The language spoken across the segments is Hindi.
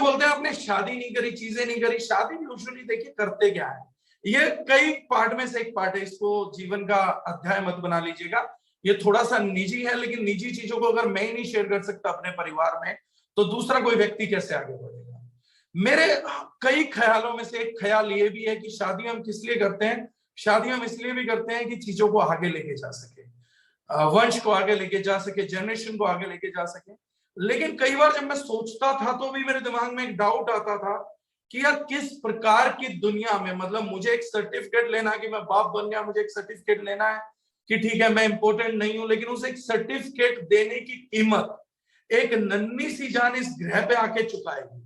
बोलते हैं आपने शादी नहीं करी, चीजें नहीं करी। शादी भी यूजुअली देखिए करते क्या है, ये कई पार्ट में से एक पार्ट है, इसको जीवन का अध्याय मत बना लीजिएगा। ये थोड़ा सा निजी है, लेकिन निजी चीजों को अगर मैं ही नहीं शेयर कर सकता अपने परिवार में, तो दूसरा कोई व्यक्ति कैसे आगे बढ़ेगा। मेरे कई ख्यालों में से एक ख्याल ये भी है कि शादी हम किस लिए करते हैं। शादी हम इसलिए भी करते हैं कि चीजों को आगे लेके जा सके, वंश को आगे लेके जा सके, जनरेशन को आगे लेके जा सके। लेकिन कई बार जब मैं सोचता था तो भी मेरे दिमाग में एक डाउट आता था कि यार किस प्रकार की दुनिया में, मतलब मुझे एक सर्टिफिकेट लेना कि मैं बाप बन गया, मुझे एक सर्टिफिकेट लेना है कि ठीक है मैं इंपॉर्टेंट नहीं हूं, लेकिन उसे एक सर्टिफिकेट देने की कीमत एक नन्ही सी जान इस ग्रह पे आके चुकाएगी।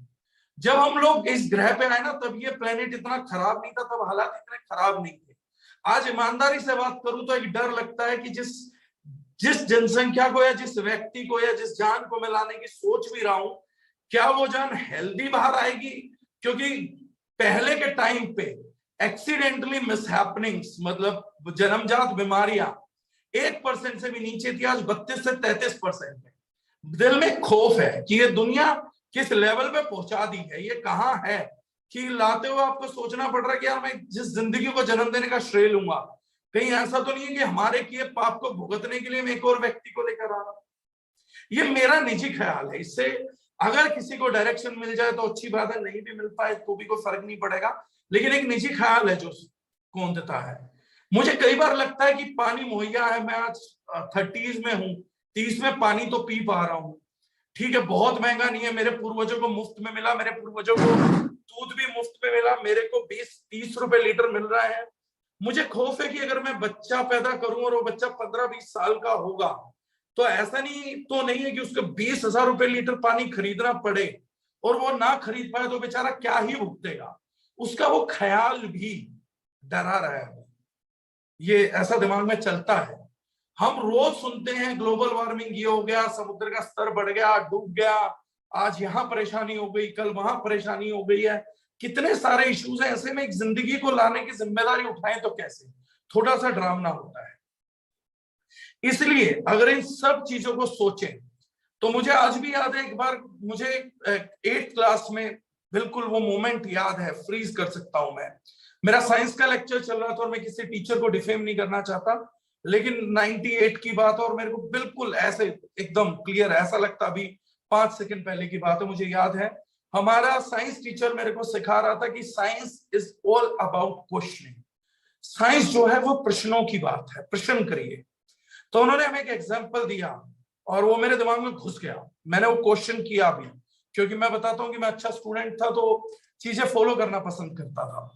जब हम लोग इस ग्रह पे आए ना, तब ये प्लेनेट इतना खराब नहीं था, तब हालात इतने खराब नहीं थे। आज ईमानदारी से बात करूं तो एक डर लगता है कि जिस जनसंख्या को या जिस व्यक्ति को या जिस जान को मैं लाने की सोच भी रहा हूं, क्या वो जान हेल्दी बाहर आएगी। क्योंकि पहले के टाइम पे एक्सीडेंटली मिसहैपनिंग्स, मतलब जन्मजात बीमारियां 1% से भी नीचे थी, आज 32 से 33% है। दिल में खौफ है कि ये दुनिया किस लेवल पे पहुंचा दी है, ये कहां है, कि लाते हुए आपको सोचना पड़ रहा है कि यार मैं जिस जिंदगी को जन्म देने का श्रेय लूंगा, कहीं ऐसा तो नहीं है कि हमारे किए पाप को भुगतने के लिए मैं एक और व्यक्ति को लेकर आ रहा हूं। ये मेरा निजी ख्याल है, इससे अगर किसी को डायरेक्शन मिल जाए तो अच्छी बात है, नहीं भी मिल पाए तो भी कोई फर्क नहीं पड़ेगा, लेकिन एक निजी ख्याल है जो कौन देता है। मुझे कई बार लगता है कि पानी मुहैया है, मैं आज 30s में हूं, 30 में पानी तो पी पा रहा हूं, ठीक है बहुत महंगा नहीं है, मेरे पूर्वजों को मुफ्त में मिला, मेरे पूर्वजों को दूध भी मुफ्त में मिला, मेरे को 20-30 रुपए लीटर मिल रहा है। मुझे खौफ है कि अगर मैं बच्चा पैदा करूं और वो बच्चा 15-20 साल का होगा, तो ऐसा नहीं है कि उसको 20,000 रुपए लीटर पानी खरीदना पड़े और वो ना खरीद पाए तो बेचारा क्या ही भुगतेगा। उसका वो ख्याल भी डरा रहा है, ये ऐसा दिमाग में चलता है। हम रोज सुनते हैं ग्लोबल वार्मिंग ये हो गया, समुद्र का स्तर बढ़ गया, डूब गया, आज यहां परेशानी हो गई, कल वहां परेशानी हो गई है, कितने सारे इश्यूज हैं। ऐसे में एक जिंदगी को लाने की जिम्मेदारी उठाएं तो कैसे, थोड़ा सा डरावना होता है। इसलिए अगर इन सब चीजों को सोचें तो मुझे आज भी याद है, एक बार मुझे 8th क्लास में बिल्कुल वो मोमेंट याद है, फ्रीज कर सकता हूं मैं। मेरा साइंस का लेक्चर चल रहा था और मैं किसी टीचर को डिफेम नहीं करना चाहता, लेकिन 98 की बात है और मेरे को बिल्कुल ऐसे एकदम क्लियर ऐसा लगता, अभी 5 सेकंड पहले की बात है, मुझे याद है हमारा साइंस टीचर मेरे को सिखा रहा था कि science is all about questioning. Science जो है वो प्रश्नों की बात है, प्रश्न करिए। तो उन्होंने हमें एक एग्जाम्पल दिया और वो मेरे दिमाग में घुस गया, मैंने वो क्वेश्चन किया भी, क्योंकि मैं बताता हूँ कि मैं अच्छा स्टूडेंट था तो चीजें फॉलो करना पसंद करता था।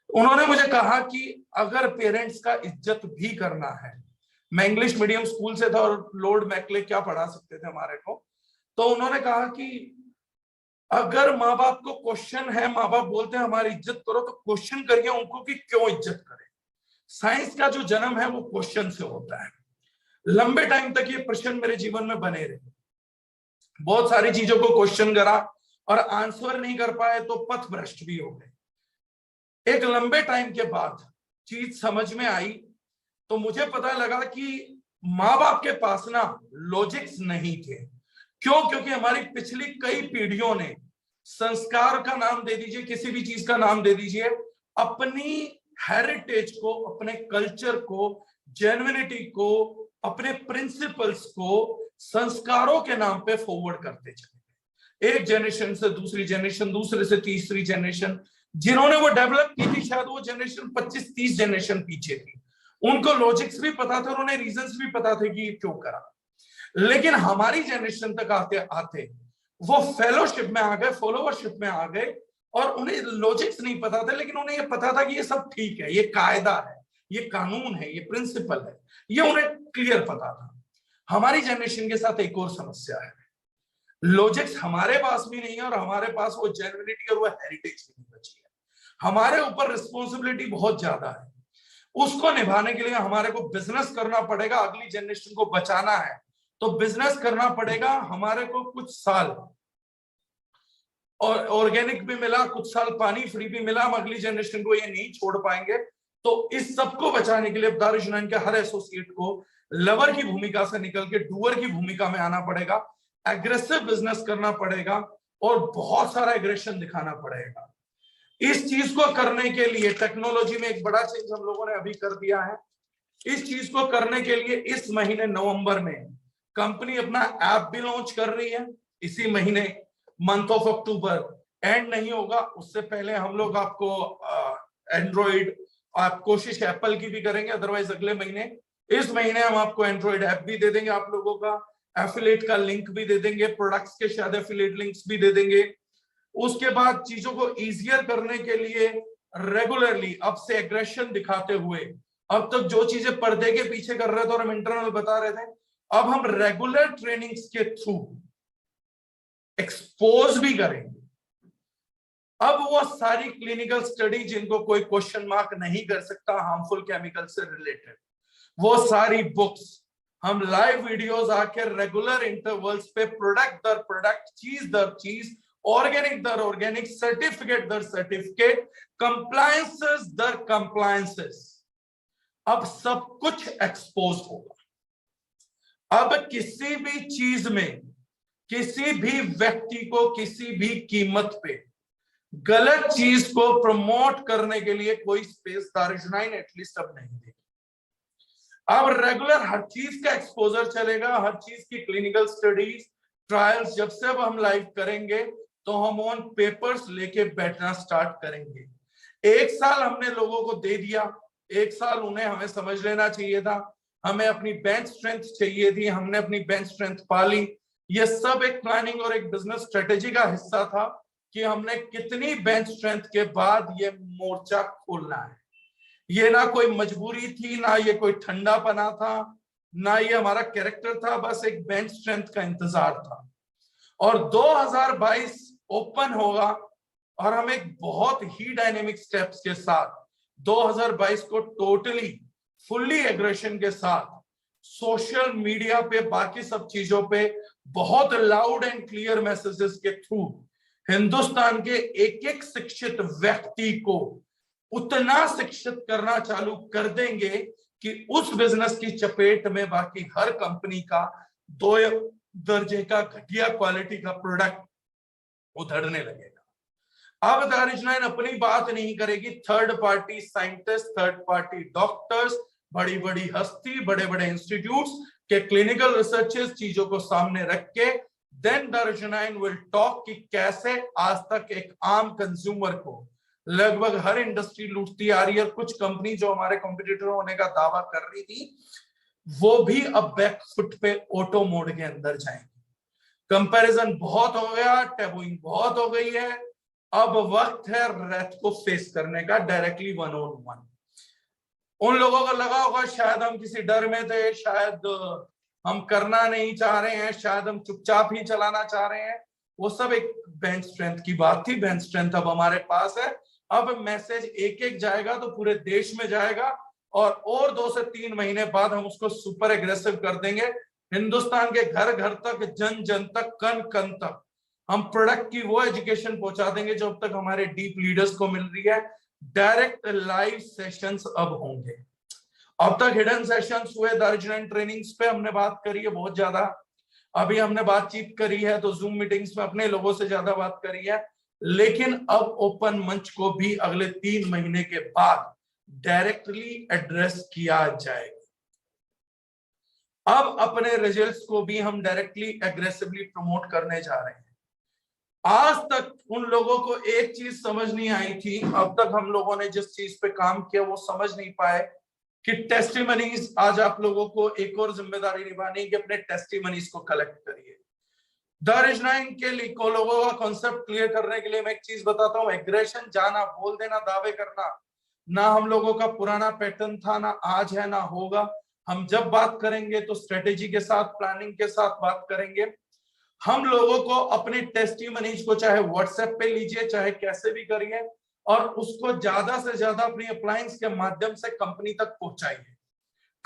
उन्होंने मुझे कहा कि अगर पेरेंट्स का इज्जत भी करना है, मैं इंग्लिश मीडियम स्कूल से था और लॉर्ड मैकले क्या पढ़ा सकते थे हमारे को, तो उन्होंने कहा कि अगर माँ बाप को क्वेश्चन है, माँ बाप बोलते हैं हमारी इज्जत करो, तो क्वेश्चन करिए उनको कि क्यों इज्जत करें। साइंस का जो जन्म है वो क्वेश्चन से होता है। लंबे टाइम तक ये प्रश्न मेरे जीवन में बने रहे, बहुत सारी चीजों को क्वेश्चन करा और आंसर नहीं कर पाए तो पथ भ्रष्ट भी हो गए। एक लंबे टाइम के बाद चीज समझ में आई तो मुझे पता लगा कि माँ बाप के पास ना लॉजिक्स नहीं थे। क्यों? क्योंकि हमारी पिछली कई पीढ़ियों ने संस्कार का नाम दे दीजिए, किसी भी चीज का नाम दे दीजिए, अपनी हेरिटेज को, अपने कल्चर को, जेन्युइनिटी को, अपने प्रिंसिपल्स को संस्कारों के नाम पे फॉरवर्ड करते चले। एक जनरेशन से दूसरी जनरेशन, दूसरे से तीसरी जनरेशन, जिन्होंने वो डेवलप की थी शायद वो जनरेशन 25-30 जनरेशन पीछे थी, उनको लॉजिक्स भी पता थे और उन्हें रीजंस भी पता थे कि क्यों करा। लेकिन हमारी जनरेशन तक आते आते वो फेलोशिप में आ गए, फॉलोवरशिप में आ गए और उन्हें लॉजिक्स नहीं पता थे, लेकिन उन्हें ये पता था कि ये सब ठीक है, ये कायदा है, ये कानून है, ये प्रिंसिपल है, ये उन्हें क्लियर पता था। हमारी जनरेशन के साथ एक और समस्या है, लॉजिक्स हमारे पास भी नहीं है और हमारे पास वो जेन्युइनिटी और वो हेरिटेज भी नहीं बची है। हमारे ऊपर रिस्पॉन्सिबिलिटी बहुत ज्यादा है, उसको निभाने के लिए हमारे को बिजनेस करना पड़ेगा। अगली जनरेशन को बचाना है तो बिजनेस करना पड़ेगा। हमारे को कुछ साल और ऑर्गेनिक भी मिला, कुछ साल पानी फ्री भी मिला, हम अगली जनरेशन को ये नहीं छोड़ पाएंगे। तो इस सबको बचाने के लिए दारुशनान के हर एसोसिएट को लवर की भूमिका से निकल के डूअर की भूमिका में आना पड़ेगा, एग्रेसिव बिजनेस करना पड़ेगा, और बहुत सारा एग्रेशन दिखाना पड़ेगा। इस चीज को करने के लिए टेक्नोलॉजी में एक बड़ा चेंज हम लोगों ने अभी कर दिया है। इस चीज को करने के लिए इस महीने नवंबर में कंपनी अपना ऐप भी लॉन्च कर रही है। इसी महीने मंथ ऑफ अक्टूबर, एंड नहीं होगा उससे पहले हम लोग आपको एंड्रॉइड, आप कोशिश एप्पल की भी करेंगे, अदरवाइज अगले महीने, इस महीने हम आपको एंड्रॉइड ऐप भी दे देंगे, आप लोगों का एफिलिएट का लिंक भी दे देंगे, प्रोडक्ट्स के शायद एफिलिएट लिंक्स भी दे देंगे। उसके बाद चीजों को इजियर करने के लिए रेगुलरली अब से एग्रेशन दिखाते हुए, अब तक जो चीजें पर्दे के पीछे कर रहे थे और हम इंटरनल बता रहे थे, अब हम रेगुलर ट्रेनिंग्स के थ्रू एक्सपोज भी करेंगे। अब वो सारी क्लिनिकल स्टडी जिनको कोई क्वेश्चन मार्क नहीं कर सकता हार्मफुल केमिकल से रिलेटेड, वो सारी बुक्स हम लाइव वीडियोस आकर रेगुलर इंटरवल्स पे प्रोडक्ट दर प्रोडक्ट, चीज दर चीज, ऑर्गेनिक दर ऑर्गेनिक, सर्टिफिकेट दर सर्टिफिकेट, कंप्लायंसेस दर कंप्लायंसेस, अब सब कुछ एक्सपोज होगा। अब किसी भी चीज में किसी भी व्यक्ति को किसी भी कीमत पे गलत चीज को प्रमोट करने के लिए कोई स्पेस दारुशनाइन एटलीस्ट अब नहीं देगी। अब रेगुलर हर चीज का एक्सपोजर चलेगा, हर चीज की क्लिनिकल स्टडीज, ट्रायल्स जब से अब हम लाइव करेंगे तो हम ऑन पेपर्स लेके बैठना स्टार्ट करेंगे। एक साल हमने लोगों को दे दिया, एक साल उन्हें हमें समझ लेना चाहिए था, हमें अपनी बेंच स्ट्रेंथ चाहिए थी, हमने अपनी बेंच स्ट्रेंथ पाली। ये सब एक प्लानिंग और एक बिजनेस स्ट्रेटेजी का हिस्सा था कि हमने कितनी बेंच स्ट्रेंथ के बाद ये मोर्चा खोलना है। ये ना कोई मजबूरी थी, ना ये कोई ठंडापना था, ना ये हमारा कैरेक्टर था, बस एक बेंच स्ट्रेंथ का इंतजार था। और 2022 ओपन होगा और हम एक बहुत ही डायनेमिक स्टेप्स के साथ 2022 को टोटली फुल्ली एग्रेशन के साथ सोशल मीडिया पे, बाकी सब चीजों पे बहुत लाउड एंड क्लियर मैसेजेस के थ्रू हिंदुस्तान के एक एक शिक्षित व्यक्ति को उतना शिक्षित करना चालू कर देंगे कि उस बिजनेस की चपेट में बाकी हर कंपनी का 2 दर्जे का घटिया क्वालिटी का प्रोडक्ट उधड़ने लगेगा। अब दारुशनाइन अपनी बात नहीं करेगी, third party scientist, third party doctors, बड़ी बड़ी हस्ती, बड़े बड़े इंस्टीट्यूट्स के क्लिनिकल रिसर्चेस चीजों को सामने रख के देन दारुशनाइन विल टॉक कि कैसे आज तक एक आम कंज्यूमर को लगभग हर इंडस्ट्री लूटती आ रही है। कुछ कंपनी जो हमारे कॉम्पिटिटर होने का दावा कर रही थी वो भी अब बैक फुट पे ऑटो मोड के अंदर जाएंगे। कंपैरिजन बहुत हो गया, टैबुइंग बहुत हो गई है, अब वक्त है रेत को फेस करने का डायरेक्टली 1-on-1। उन लोगों को लगा होगा शायद हम किसी डर में थे, शायद हम करना नहीं चाह रहे हैं, शायद हम चुपचाप ही चलाना चाह रहे हैं, वो सब एक बेंच स्ट्रेंथ की बात थी। बेंच स्ट्रेंथ अब हमारे पास है। अब मैसेज एक एक जाएगा तो पूरे देश में जाएगा और 2 से 3 महीने बाद हम उसको सुपर एग्रेसिव कर देंगे। हिंदुस्तान के घर घर तक, जन जन तक, कन कन तक हम प्रोडक्ट की वो एजुकेशन पहुंचा देंगे जो अब तक हमारे डीप लीडर्स को मिल रही है। डायरेक्ट लाइव सेशंस अब होंगे। अब तक हिडन सेशंस हुए दारुशनाइन ट्रेनिंग्स पे, हमने बात करी है बहुत ज्यादा, अभी हमने बातचीत करी है तो जूम मीटिंग्स में अपने लोगों से ज्यादा बात करी है, लेकिन अब ओपन मंच को भी अगले 3 महीने के बाद डायरेक्टली एड्रेस किया जाएगा। अब अपने रिजल्ट्स को भी हम डायरेक्टली एग्रेसिवली प्रमोट करने जा रहे हैं। आज तक उन लोगों को एक चीज समझ नहीं आई थी, अब तक हम लोगों ने जिस चीज पे काम किया वो समझ नहीं पाए कि टेस्टिमनीज, आज आप लोगों को एक और जिम्मेदारी निभानी है कि अपने टेस्टिमनीज को कलेक्ट करिए। दारुशनाइन के लिए को लोगों का कॉन्सेप्ट क्लियर करने के लिए मैं एक चीज बताता हूँ, एग्रेशन, जाना, बोल देना, दावे करना, ना हम लोगों का पुराना पैटर्न था, ना आज है, ना होगा। हम जब बात करेंगे तो स्ट्रेटेजी के साथ, प्लानिंग के साथ बात करेंगे। हम लोगों को अपनी टेस्टिमनीज को चाहे व्हाट्सएप पे लीजिए, चाहे कैसे भी करिए, और उसको ज्यादा से ज्यादा अपनी अप्लायंस के माध्यम से कंपनी तक पहुंचाइए।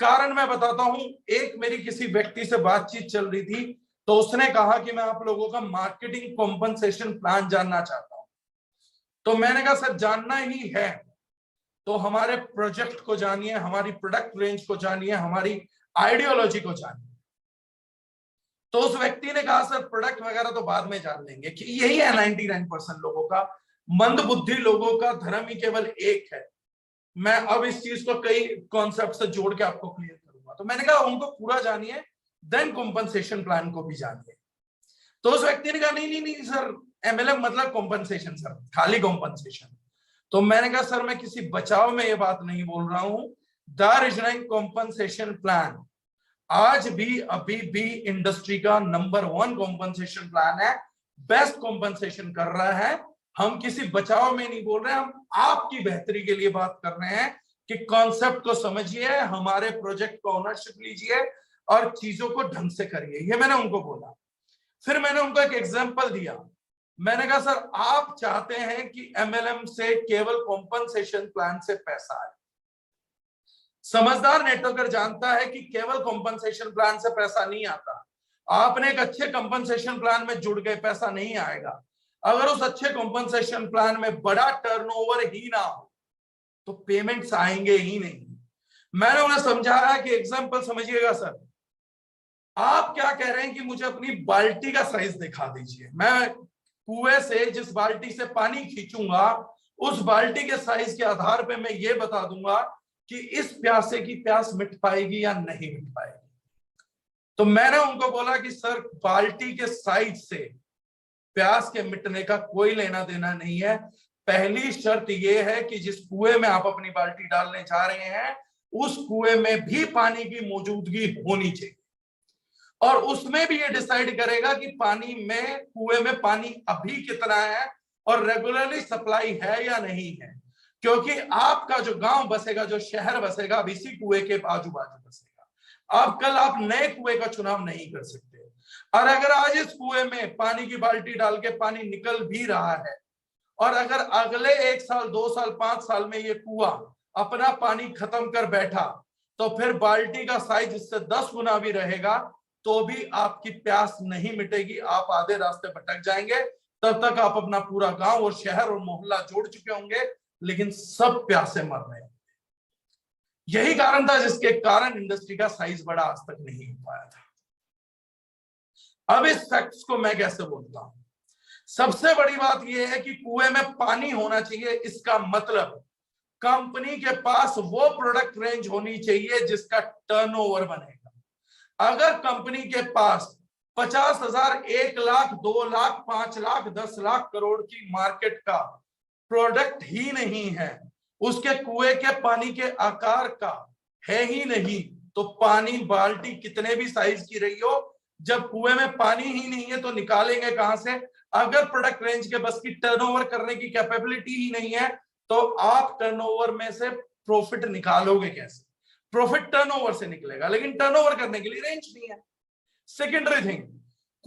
कारण मैं बताता हूं, एक मेरी किसी व्यक्ति से बातचीत चल रही थी तो उसने कहा कि मैं आप लोगों का मार्केटिंग कॉम्पनसेशन प्लान जानना चाहता हूं। तो मैंने कहा सर जानना ही है तो हमारे प्रोजेक्ट को जानिए, हमारी प्रोडक्ट रेंज को जानिए, हमारी आइडियोलॉजी को जानिए। तो उस व्यक्ति ने कहा सर प्रोडक्ट वगैरह तो बाद में जान लेंगे, कि यही है 99% लोगों का, मंद बुद्धि लोगों का धर्म ही केवल एक है। मैं अब इस चीज को कई कॉन्सेप्ट से जोड़ के आपको क्लियर करूंगा। तो मैंने कहा उनको पूरा जानिए, देन कॉम्पनसेशन प्लान को भी जानिए। तो उस व्यक्ति ने कहा नहीं नहीं नहीं सर, एमएलएम मतलब कॉम्पनसेशन सर, खाली कॉम्पनसेशन। तो मैंने कहा सर मैं किसी बचाव में ये बात नहीं बोल रहा हूं। द रीजनिंग कॉम्पनसेशन प्लान आज भी अभी भी इंडस्ट्री का नंबर 1 कॉम्पनसेशन प्लान है, बेस्ट कॉम्पनसेशन कर रहा है। हम किसी बचाव में नहीं बोल रहे हैं, हम आपकी बेहतरी के लिए बात कर रहे हैं कि कॉन्सेप्ट को समझिए, हमारे प्रोजेक्ट को ओनरशिप लीजिए और चीजों को ढंग से करिए, ये मैंने उनको बोला। फिर मैंने उनको एक एग्जांपल दिया। मैंने कहा सर आप चाहते हैं कि एमएलएम से केवल कॉम्पनसेशन प्लान से पैसा आए। समझदार नेटवर्कर जानता है कि केवल कॉम्पनसेशन प्लान से पैसा नहीं आता। आपने एक अच्छे कॉम्पनसेशन प्लान में जुड़ गए, पैसा नहीं आएगा। अगर उस अच्छे कॉम्पनसेशन प्लान में बड़ा टर्नओवर ही ना हो तो पेमेंट्स आएंगे ही नहीं। मैंने उन्हें समझाया कि एग्जांपल समझिएगा सर, आप क्या कह रहे हैं कि मुझे अपनी बाल्टी का साइज दिखा दीजिए, मैं कुएं से जिस बाल्टी से पानी खींचूंगा उस बाल्टी के साइज के आधार पे मैं ये बता दूंगा कि इस प्यासे की प्यास मिट पाएगी या नहीं मिट पाएगी। तो मैंने उनको बोला कि सर बाल्टी के साइज से प्यास के मिटने का कोई लेना देना नहीं है। पहली शर्त यह है कि जिस कुएं में आप अपनी बाल्टी डालने जा रहे हैं उस कुएं में भी पानी की मौजूदगी होनी चाहिए, और उसमें भी ये डिसाइड करेगा कि पानी में, कुएं में पानी अभी कितना है और रेगुलरली सप्लाई है या नहीं है। क्योंकि आपका जो गांव बसेगा, जो शहर बसेगा, अब इसी कुएं के आजू बाजू बसेगा। अब कल आप नए कुएं का चुनाव नहीं कर सकते। और अगर आज इस कुएं में पानी की बाल्टी डाल के पानी निकल भी रहा है और अगर अगले 1 साल 2 साल 5 साल में ये कुआं अपना पानी खत्म कर बैठा तो फिर बाल्टी का साइज इससे 10 गुना भी रहेगा तो भी आपकी प्यास नहीं मिटेगी, आप आधे रास्ते भटक जाएंगे। तब तक आप अपना पूरा गांव और शहर और मोहल्ला जोड़ चुके होंगे, लेकिन सब प्यासे मर रहे हैं। यही कारण था जिसके कारण इंडस्ट्री का साइज बड़ा आज तक नहीं हो पाया था। अब इस फैक्ट्स को मैं कैसे बोलता हूं? सबसे बड़ी बात यह है कि कुएं में पानी होना चाहिए, इसका मतलब कंपनी के पास वो प्रोडक्ट रेंज होनी चाहिए जिसका टर्नओवर बनेगा। अगर कंपनी के पास 50,000, 1 लाख, 2 लाख, 5 लाख, 10 लाख करोड़ की मार्केट का प्रोडक्ट ही नहीं है, उसके कुएं के पानी के आकार का है ही नहीं, तो पानी बाल्टी कितने भी साइज की रही हो, जब कुएं में पानी ही नहीं है तो निकालेंगे कहां से? अगर प्रोडक्ट रेंज के बस की टर्नओवर करने की कैपेबिलिटी ही नहीं है तो आप टर्नओवर में से प्रॉफिट निकालोगे कैसे? प्रॉफिट टर्नओवर से निकलेगा, लेकिन टर्नओवर करने के लिए रेंज नहीं है। सेकेंडरी थिंग,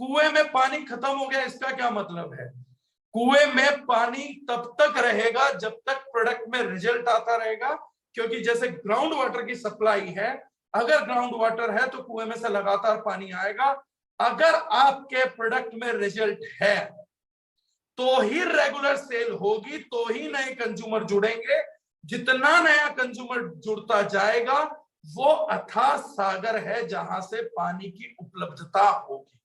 कुएं में पानी खत्म हो गया, इसका क्या मतलब है? कुएं में पानी तब तक रहेगा जब तक प्रोडक्ट में रिजल्ट आता रहेगा, क्योंकि जैसे ग्राउंड वाटर की सप्लाई है, अगर ग्राउंड वाटर है तो कुएं में से लगातार पानी आएगा। अगर आपके प्रोडक्ट में रिजल्ट है तो ही रेगुलर सेल होगी, तो ही नए कंज्यूमर जुड़ेंगे। जितना नया कंज्यूमर जुड़ता जाएगा वो अथाह सागर है जहां से पानी की उपलब्धता होगी।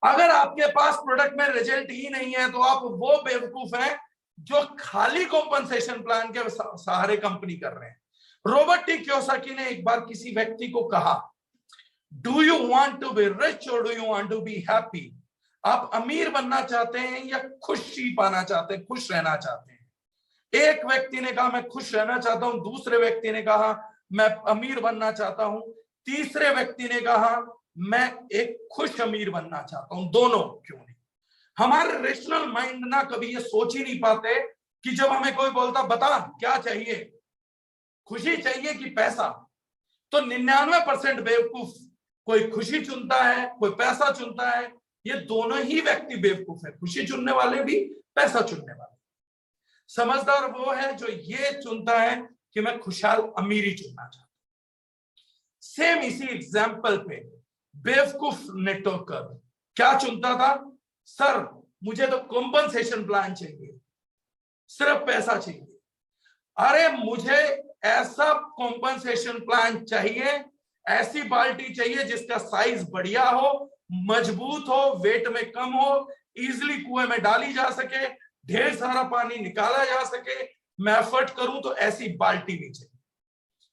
अगर आपके पास प्रोडक्ट में रिजल्ट ही नहीं है तो आप वो बेवकूफ हैं जो खाली कॉम्पनसेशन प्लान के सहारे कंपनी कर रहे हैं। रॉबर्ट टी कियोसाकी ने एक बार किसी व्यक्ति को कहा, do you want to be rich और do you want to be happy? आप अमीर बनना चाहते हैं या खुशी पाना चाहते हैं, खुश रहना चाहते हैं? एक व्यक्ति ने कहा मैं खुश रहना चाहता हूं, दूसरे व्यक्ति ने कहा मैं अमीर बनना चाहता हूं, तीसरे व्यक्ति ने कहा मैं एक खुश अमीर बनना चाहता हूं। दोनों क्यों नहीं? हमारे रेशनल माइंड ना कभी ये सोच ही नहीं पाते कि जब हमें कोई बोलता बता क्या चाहिए, खुशी चाहिए कि पैसा, तो 99% बेवकूफ कोई खुशी चुनता है, कोई पैसा चुनता है। ये दोनों ही व्यक्ति बेवकूफ है, खुशी चुनने वाले भी, पैसा चुनने वाले। समझदार वो है जो ये चुनता है कि मैं खुशहाल अमीरी चुनना चाहता हूं। सेम इसी एग्जाम्पल पे बेवकूफ नेटवर्कर क्या चुनता था? सर मुझे तो कॉम्पनसेशन प्लान चाहिए, सिर्फ पैसा चाहिए। अरे मुझे ऐसा कॉम्पनसेशन प्लान चाहिए ऐसी बाल्टी चाहिए जिसका साइज बढ़िया हो, मजबूत हो, वेट में कम हो, इजिली कुएं में डाली जा सके, ढेर सारा पानी निकाला जा सके। मैं एफर्ट करूं तो ऐसी बाल्टी भी चाहिए।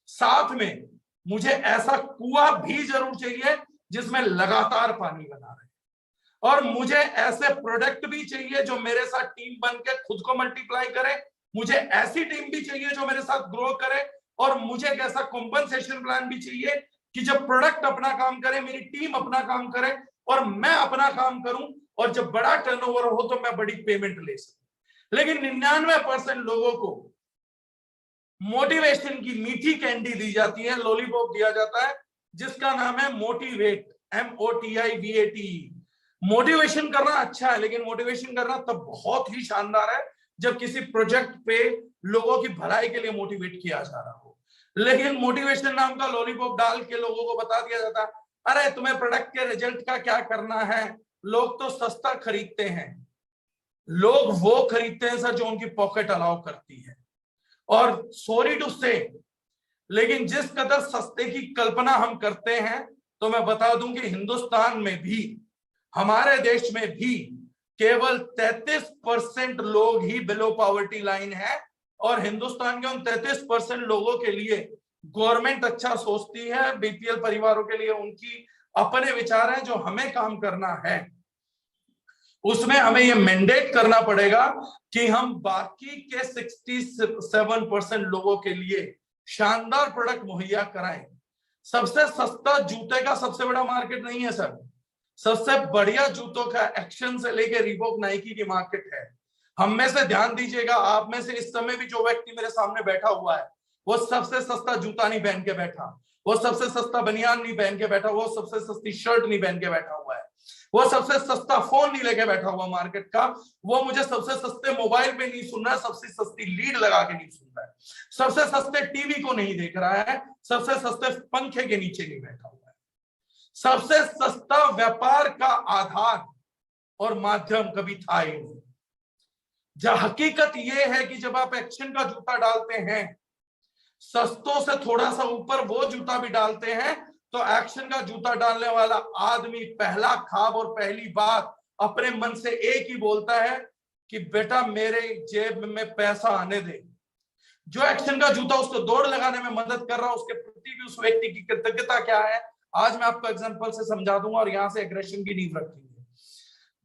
साथ में मुझे ऐसा कुआं भी जरूर चाहिए जिसमें लगातार पानी बना रहे, और मुझे ऐसे प्रोडक्ट भी चाहिए जो मेरे साथ टीम बन के खुद को मल्टीप्लाई करे। मुझे ऐसी टीम भी चाहिए जो मेरे साथ ग्रो करे, और मुझे एक ऐसा कॉम्पनसेशन प्लान भी चाहिए कि जब प्रोडक्ट अपना काम करे, मेरी टीम अपना काम करे और मैं अपना काम करूं, और जब बड़ा टर्नओवर हो तो मैं बड़ी पेमेंट ले सकूं। लेकिन 99% लोगों को मोटिवेशन की मीठी कैंडी दी जाती है, लॉलीपॉप दिया जाता है जिसका नाम है मोटिवेट, MOTIVAT। मोटिवेशन करना अच्छा है, लेकिन मोटिवेशन करना तब बहुत ही शानदार है जब किसी प्रोजेक्ट पे लोगों की भलाई के लिए मोटिवेट किया जा रहा हो। लेकिन मोटिवेशन नाम का लॉलीपॉप डाल के लोगों को बता दिया जाता है, अरे तुम्हें प्रोडक्ट के रिजल्ट का क्या करना है, लोग तो सस्ता खरीदते हैं। लोग वो खरीदते हैं सर जो उनकी पॉकेट अलाउ करती है। और सॉरी टू से, लेकिन जिस कदर सस्ते की कल्पना हम करते हैं, तो मैं बता दूं कि हिंदुस्तान में भी, हमारे देश में भी केवल 33% लोग ही बिलो पॉवर्टी लाइन है, और हिंदुस्तान के उन 33% लोगों के लिए गवर्नमेंट अच्छा सोचती है। बीपीएल परिवारों के लिए उनकी अपने विचार हैं। जो हमें काम करना है उसमें हमें यह मैंडेट करना पड़ेगा कि हम बाकी के 67% लोगों के लिए शानदार प्रोडक्ट मुहैया कराएं। सबसे सस्ता जूते का सबसे बड़ा मार्केट नहीं है सर, सबसे बढ़िया जूतों का एक्शन से लेके रीबॉक, नाइकी की मार्केट है। हम में से ध्यान दीजिएगा, आप में से इस समय भी जो व्यक्ति मेरे सामने बैठा हुआ है, वो सबसे सस्ता जूता नहीं पहन के बैठा, वो सबसे सस्ता बनियान नहीं पहन के बैठा, वो सबसे सस्ती शर्ट नहीं पहन के बैठा हुआ है, वो सबसे सस्ता फोन नहीं लेके बैठा हुआ मार्केट का, वो मुझे सबसे सस्ते मोबाइल पे नहीं सुन रहा है, सबसे सस्ती लीड लगा के नहीं सुन रहा है, सबसे सस्ते टीवी को नहीं देख रहा है, सबसे सस्ते पंखे के नीचे नहीं बैठा हुआ है। सबसे सस्ता व्यापार का आधार और माध्यम कभी था ही नहीं। जब हकीकत यह है कि जब आप एक्शन का जूता डालते हैं, सस्तों से थोड़ा सा ऊपर वो जूता भी डालते हैं, तो एक्शन का जूता डालने वाला आदमी पहला ख्वाब और पहली बात अपने मन से एक ही बोलता है कि बेटा मेरे जेब में पैसा आने दे। जो एक्शन का जूता उसको दौड़ लगाने में मदद कर रहा है, उसके प्रति भी उस व्यक्ति की कृतज्ञता क्या है, आज मैं आपको एग्जांपल से समझा दूंगा और यहां से एग्रेशन की नींव रखेंगे।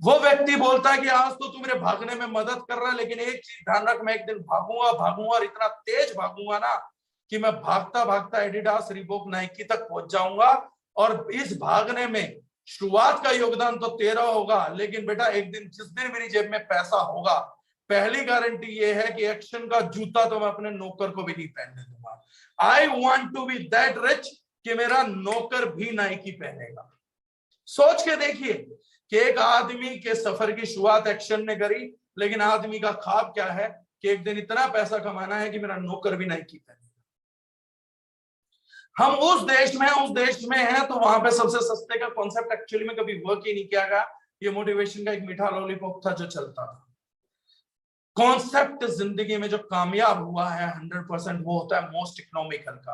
वो व्यक्ति बोलता है कि आज तो तू मेरे भागने में मदद कर रहा है, लेकिन एक चीज ध्यान रख, मैं एक दिन भागूंगा भागूंगा और इतना तेज भागूंगा ना कि मैं भागता भागता एडिडास, रीबॉक, नाइकी तक पहुंच जाऊंगा। और इस भागने में शुरुआत का योगदान तो तेरा होगा, लेकिन बेटा एक दिन जिस दिन मेरी जेब में पैसा होगा, पहली गारंटी ये है कि एक्शन का जूता तो मैं अपने नौकर को भी नहीं पहनने दूंगा। I want to be that rich कि मेरा नौकर भी नाइकी पहनेगा। सोच के देखिए कि एक आदमी के सफर की शुरुआत एक्शन ने करी, लेकिन आदमी का ख्वाब क्या है कि एक दिन इतना पैसा कमाना है कि मेरा नौकर भी नाइकी पहने। हम उस देश में हैं तो वहां पे सबसे सस्ते का कॉन्सेप्ट एक्चुअली में कभी वर्क ही नहीं किया गया। ये मोटिवेशन का एक मीठा लॉलीपॉप था जो चलता था। कॉन्सेप्ट जिंदगी में जो कामयाब हुआ है 100%, वो होता है मोस्ट इकोनॉमिकल का।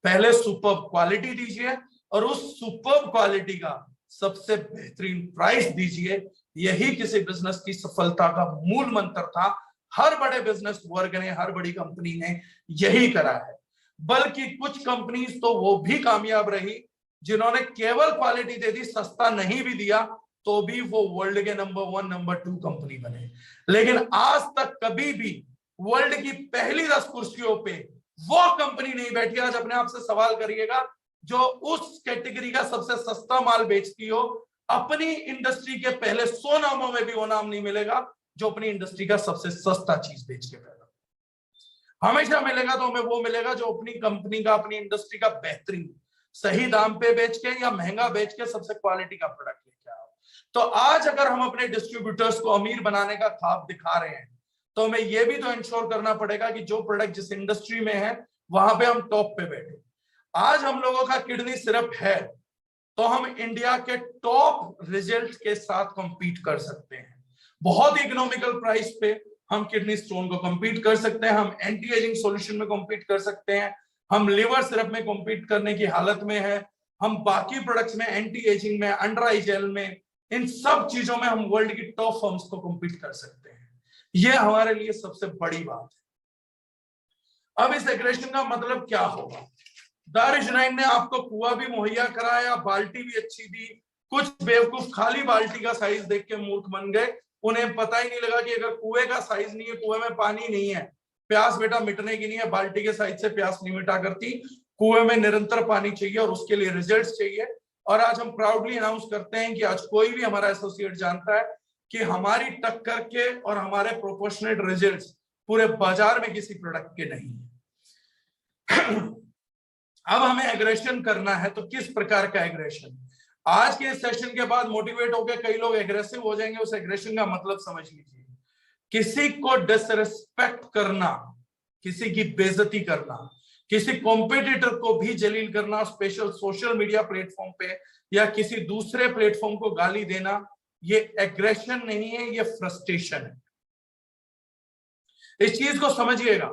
पहले सुपर्ब क्वालिटी दीजिए और उस सुपर्ब क्वालिटी का सबसे बेहतरीन प्राइस दीजिए। यही किसी बिजनेस की सफलता का मूल मंत्र था। हर बड़े बिजनेस वर्ग ने, हर बड़ी कंपनी ने यही करा है। बल्कि कुछ कंपनीज तो वो भी कामयाब रही जिन्होंने केवल क्वालिटी दे दी, सस्ता नहीं भी दिया, तो भी वो वर्ल्ड के नंबर 1, नंबर 2 कंपनी बने। लेकिन आज तक कभी भी वर्ल्ड की पहली 10 कुर्सियों पे वो कंपनी नहीं बैठी। आज अपने आप से सवाल करिएगा, जो उस कैटेगरी का सबसे सस्ता माल बेचती हो, अपनी इंडस्ट्री के पहले 100 नामों में भी वो नाम नहीं मिलेगा जो अपनी इंडस्ट्री का सबसे सस्ता चीज बेच के पैदा। हमेशा मिलेगा तो हमें वो मिलेगा जो अपनी कंपनी का, अपनी इंडस्ट्री का बेहतरीन सही दाम पे बेच के या महंगा बेच के सबसे क्वालिटी का प्रोडक्ट लेके आओ। तो आज अगर हम अपने डिस्ट्रीब्यूटर्स को अमीर बनाने का ख्वाब दिखा रहे हैं, तो हमें यह भी तो इंश्योर करना पड़ेगा कि जो प्रोडक्ट जिस इंडस्ट्री में है वहां पे हम टॉप पे बैठे। आज हम लोगों का किडनी सिर्फ है तो हम इंडिया के टॉप रिजल्ट के साथ कंपीट कर सकते हैं। बहुत इकोनॉमिकल प्राइस पे हम किडनी स्टोन को कंपीट कर सकते हैं, हम एंटी एजिंग सॉल्यूशन में कंपीट कर सकते हैं, हम लिवर सिरप में कंपीट करने की हालत में है, हम बाकी प्रोडक्ट्स में, एंटी एजिंग में, अंडर आई जेल में, इन सब चीजों में हम वर्ल्ड की टॉप फर्म्स को कम्पीट कर सकते हैं। ये हमारे लिए सबसे बड़ी बात है। अब इस एग्रेशन का मतलब क्या होगा? दारुशनाइन ने आपको कुआं भी मुहैया कराया, बाल्टी भी अच्छी दी। कुछ बेवकूफ खाली बाल्टी का साइज देख के मूर्ख बन गए, उन्हें पता ही नहीं लगा कि अगर कुएं का साइज नहीं है, कुएं में पानी नहीं है, प्यास बेटा मिटने की नहीं है, बाल्टी के साइज से प्यास नहीं मिटा करती, कुएं में निरंतर पानी चाहिए और उसके लिए रिजल्ट्स चाहिए। और आज हम प्राउडली अनाउंस करते हैं कि आज कोई भी हमारा एसोसिएट जानता है कि हमारी टक्कर के और हमारे प्रोपोर्शनेट रिजल्ट्स पूरे बाजार में किसी प्रोडक्ट के नहीं है। अब हमें एग्रेशन करना है, तो किस प्रकार का एग्रेशन? आज के इस सेशन के बाद मोटिवेट होकर कई लोग एग्रेसिव हो जाएंगे। उस एग्रेशन का मतलब समझ लीजिए, किसी को डिसरिस्पेक्ट करना, किसी की बेइज्जती करना, किसी कॉम्पिटिटर को भी जलील करना, स्पेशल सोशल मीडिया प्लेटफॉर्म पे या किसी दूसरे प्लेटफॉर्म को गाली देना, ये एग्रेशन नहीं है, ये फ्रस्ट्रेशन है। इस चीज को समझिएगा।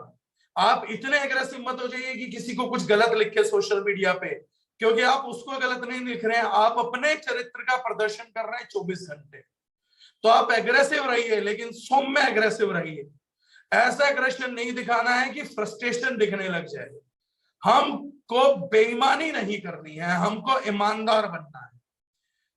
आप इतने एग्रेसिव मत हो जाइए कि किसी को कुछ गलत लिखे सोशल मीडिया पे, क्योंकि आप उसको गलत नहीं लिख रहे हैं, आप अपने चरित्र का प्रदर्शन कर रहे हैं 24 घंटे। तो आप एग्रेसिव रहिए, लेकिन सौम्य एग्रेसिव रहिए। ऐसा एग्रेशन नहीं दिखाना है कि फ्रस्ट्रेशन दिखने लग जाए। हमको बेईमानी नहीं करनी है, हमको ईमानदार बनना है,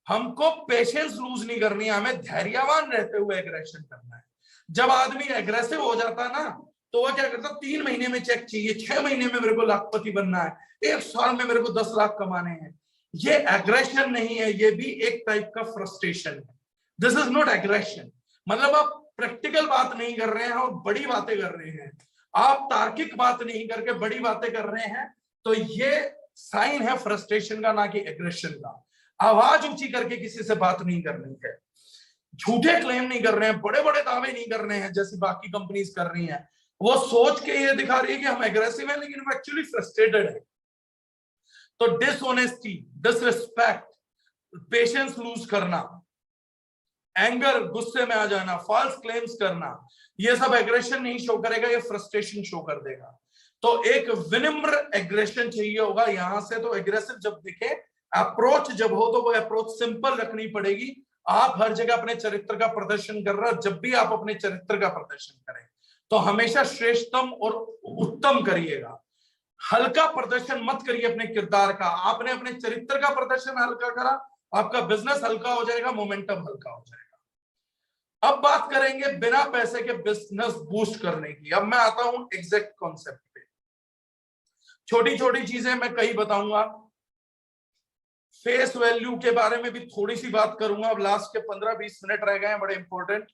हमको पेशेंस लूज नहीं करनी है, हमें धैर्यवान रहते हुए एग्रेशन करना है। जब आदमी एग्रेसिव हो जाता है ना, तो वो क्या करता, 3 महीने में चेक चाहिए, 6 महीने में मेरे को लाखपति बनना है, 1 साल में मेरे को 10 लाख कमाने हैं। ये एग्रेशन नहीं है, ये भी एक टाइप का फ्रस्ट्रेशन है। This is not aggression. मतलब आप प्रैक्टिकल बात नहीं कर रहे हैं और बड़ी बातें कर रहे हैं, आप तार्किक बात नहीं करके बड़ी बातें कर रहे हैं, तो ये साइन है फ्रस्ट्रेशन का, ना कि एग्रेशन का। आवाज ऊंची करके किसी से बात नहीं करनी है, झूठे क्लेम नहीं कर रहे हैं, बड़े बड़े दावे नहीं कर रहे हैं जैसे बाकी कंपनीज कर रही हैं। वो सोच के ये दिखा रही है कि हम एग्रेसिव हैं, लेकिन वो एक्चुअली फ्रस्ट्रेटेड है। तो डिसऑनेस्टी, डिसरिस्पेक्ट, पेशेंस लूज करना, एंगर, गुस्से में आ जाना, फॉल्स क्लेम्स करना, ये सब एग्रेशन नहीं शो करेगा, ये फ्रस्ट्रेशन शो कर देगा। तो एक विनम्र एग्रेशन चाहिए होगा यहां से। तो एग्रेसिव जब दिखे, अप्रोच जब हो, तो वो अप्रोच सिंपल रखनी पड़ेगी। आप हर जगह अपने चरित्र का प्रदर्शन कर रहे हो, जब भी आप अपने चरित्र का प्रदर्शन करें तो हमेशा श्रेष्ठतम और उत्तम करिएगा। हल्का प्रदर्शन मत करिए अपने किरदार का। आपने अपने चरित्र का प्रदर्शन हल्का करा, आपका बिजनेस हल्का हो जाएगा, मोमेंटम हल्का हो जाएगा। अब बात करेंगे बिना पैसे के बिजनेस बूस्ट करने की। अब मैं आता हूं एग्जैक्ट कॉन्सेप्ट पे। छोटी छोटी चीजें मैं कई बताऊंगा, फेस वैल्यू के बारे में भी थोड़ी सी बात करूंगा। अब लास्ट के 15-20 मिनट रह गए हैं, बड़े इंपॉर्टेंट।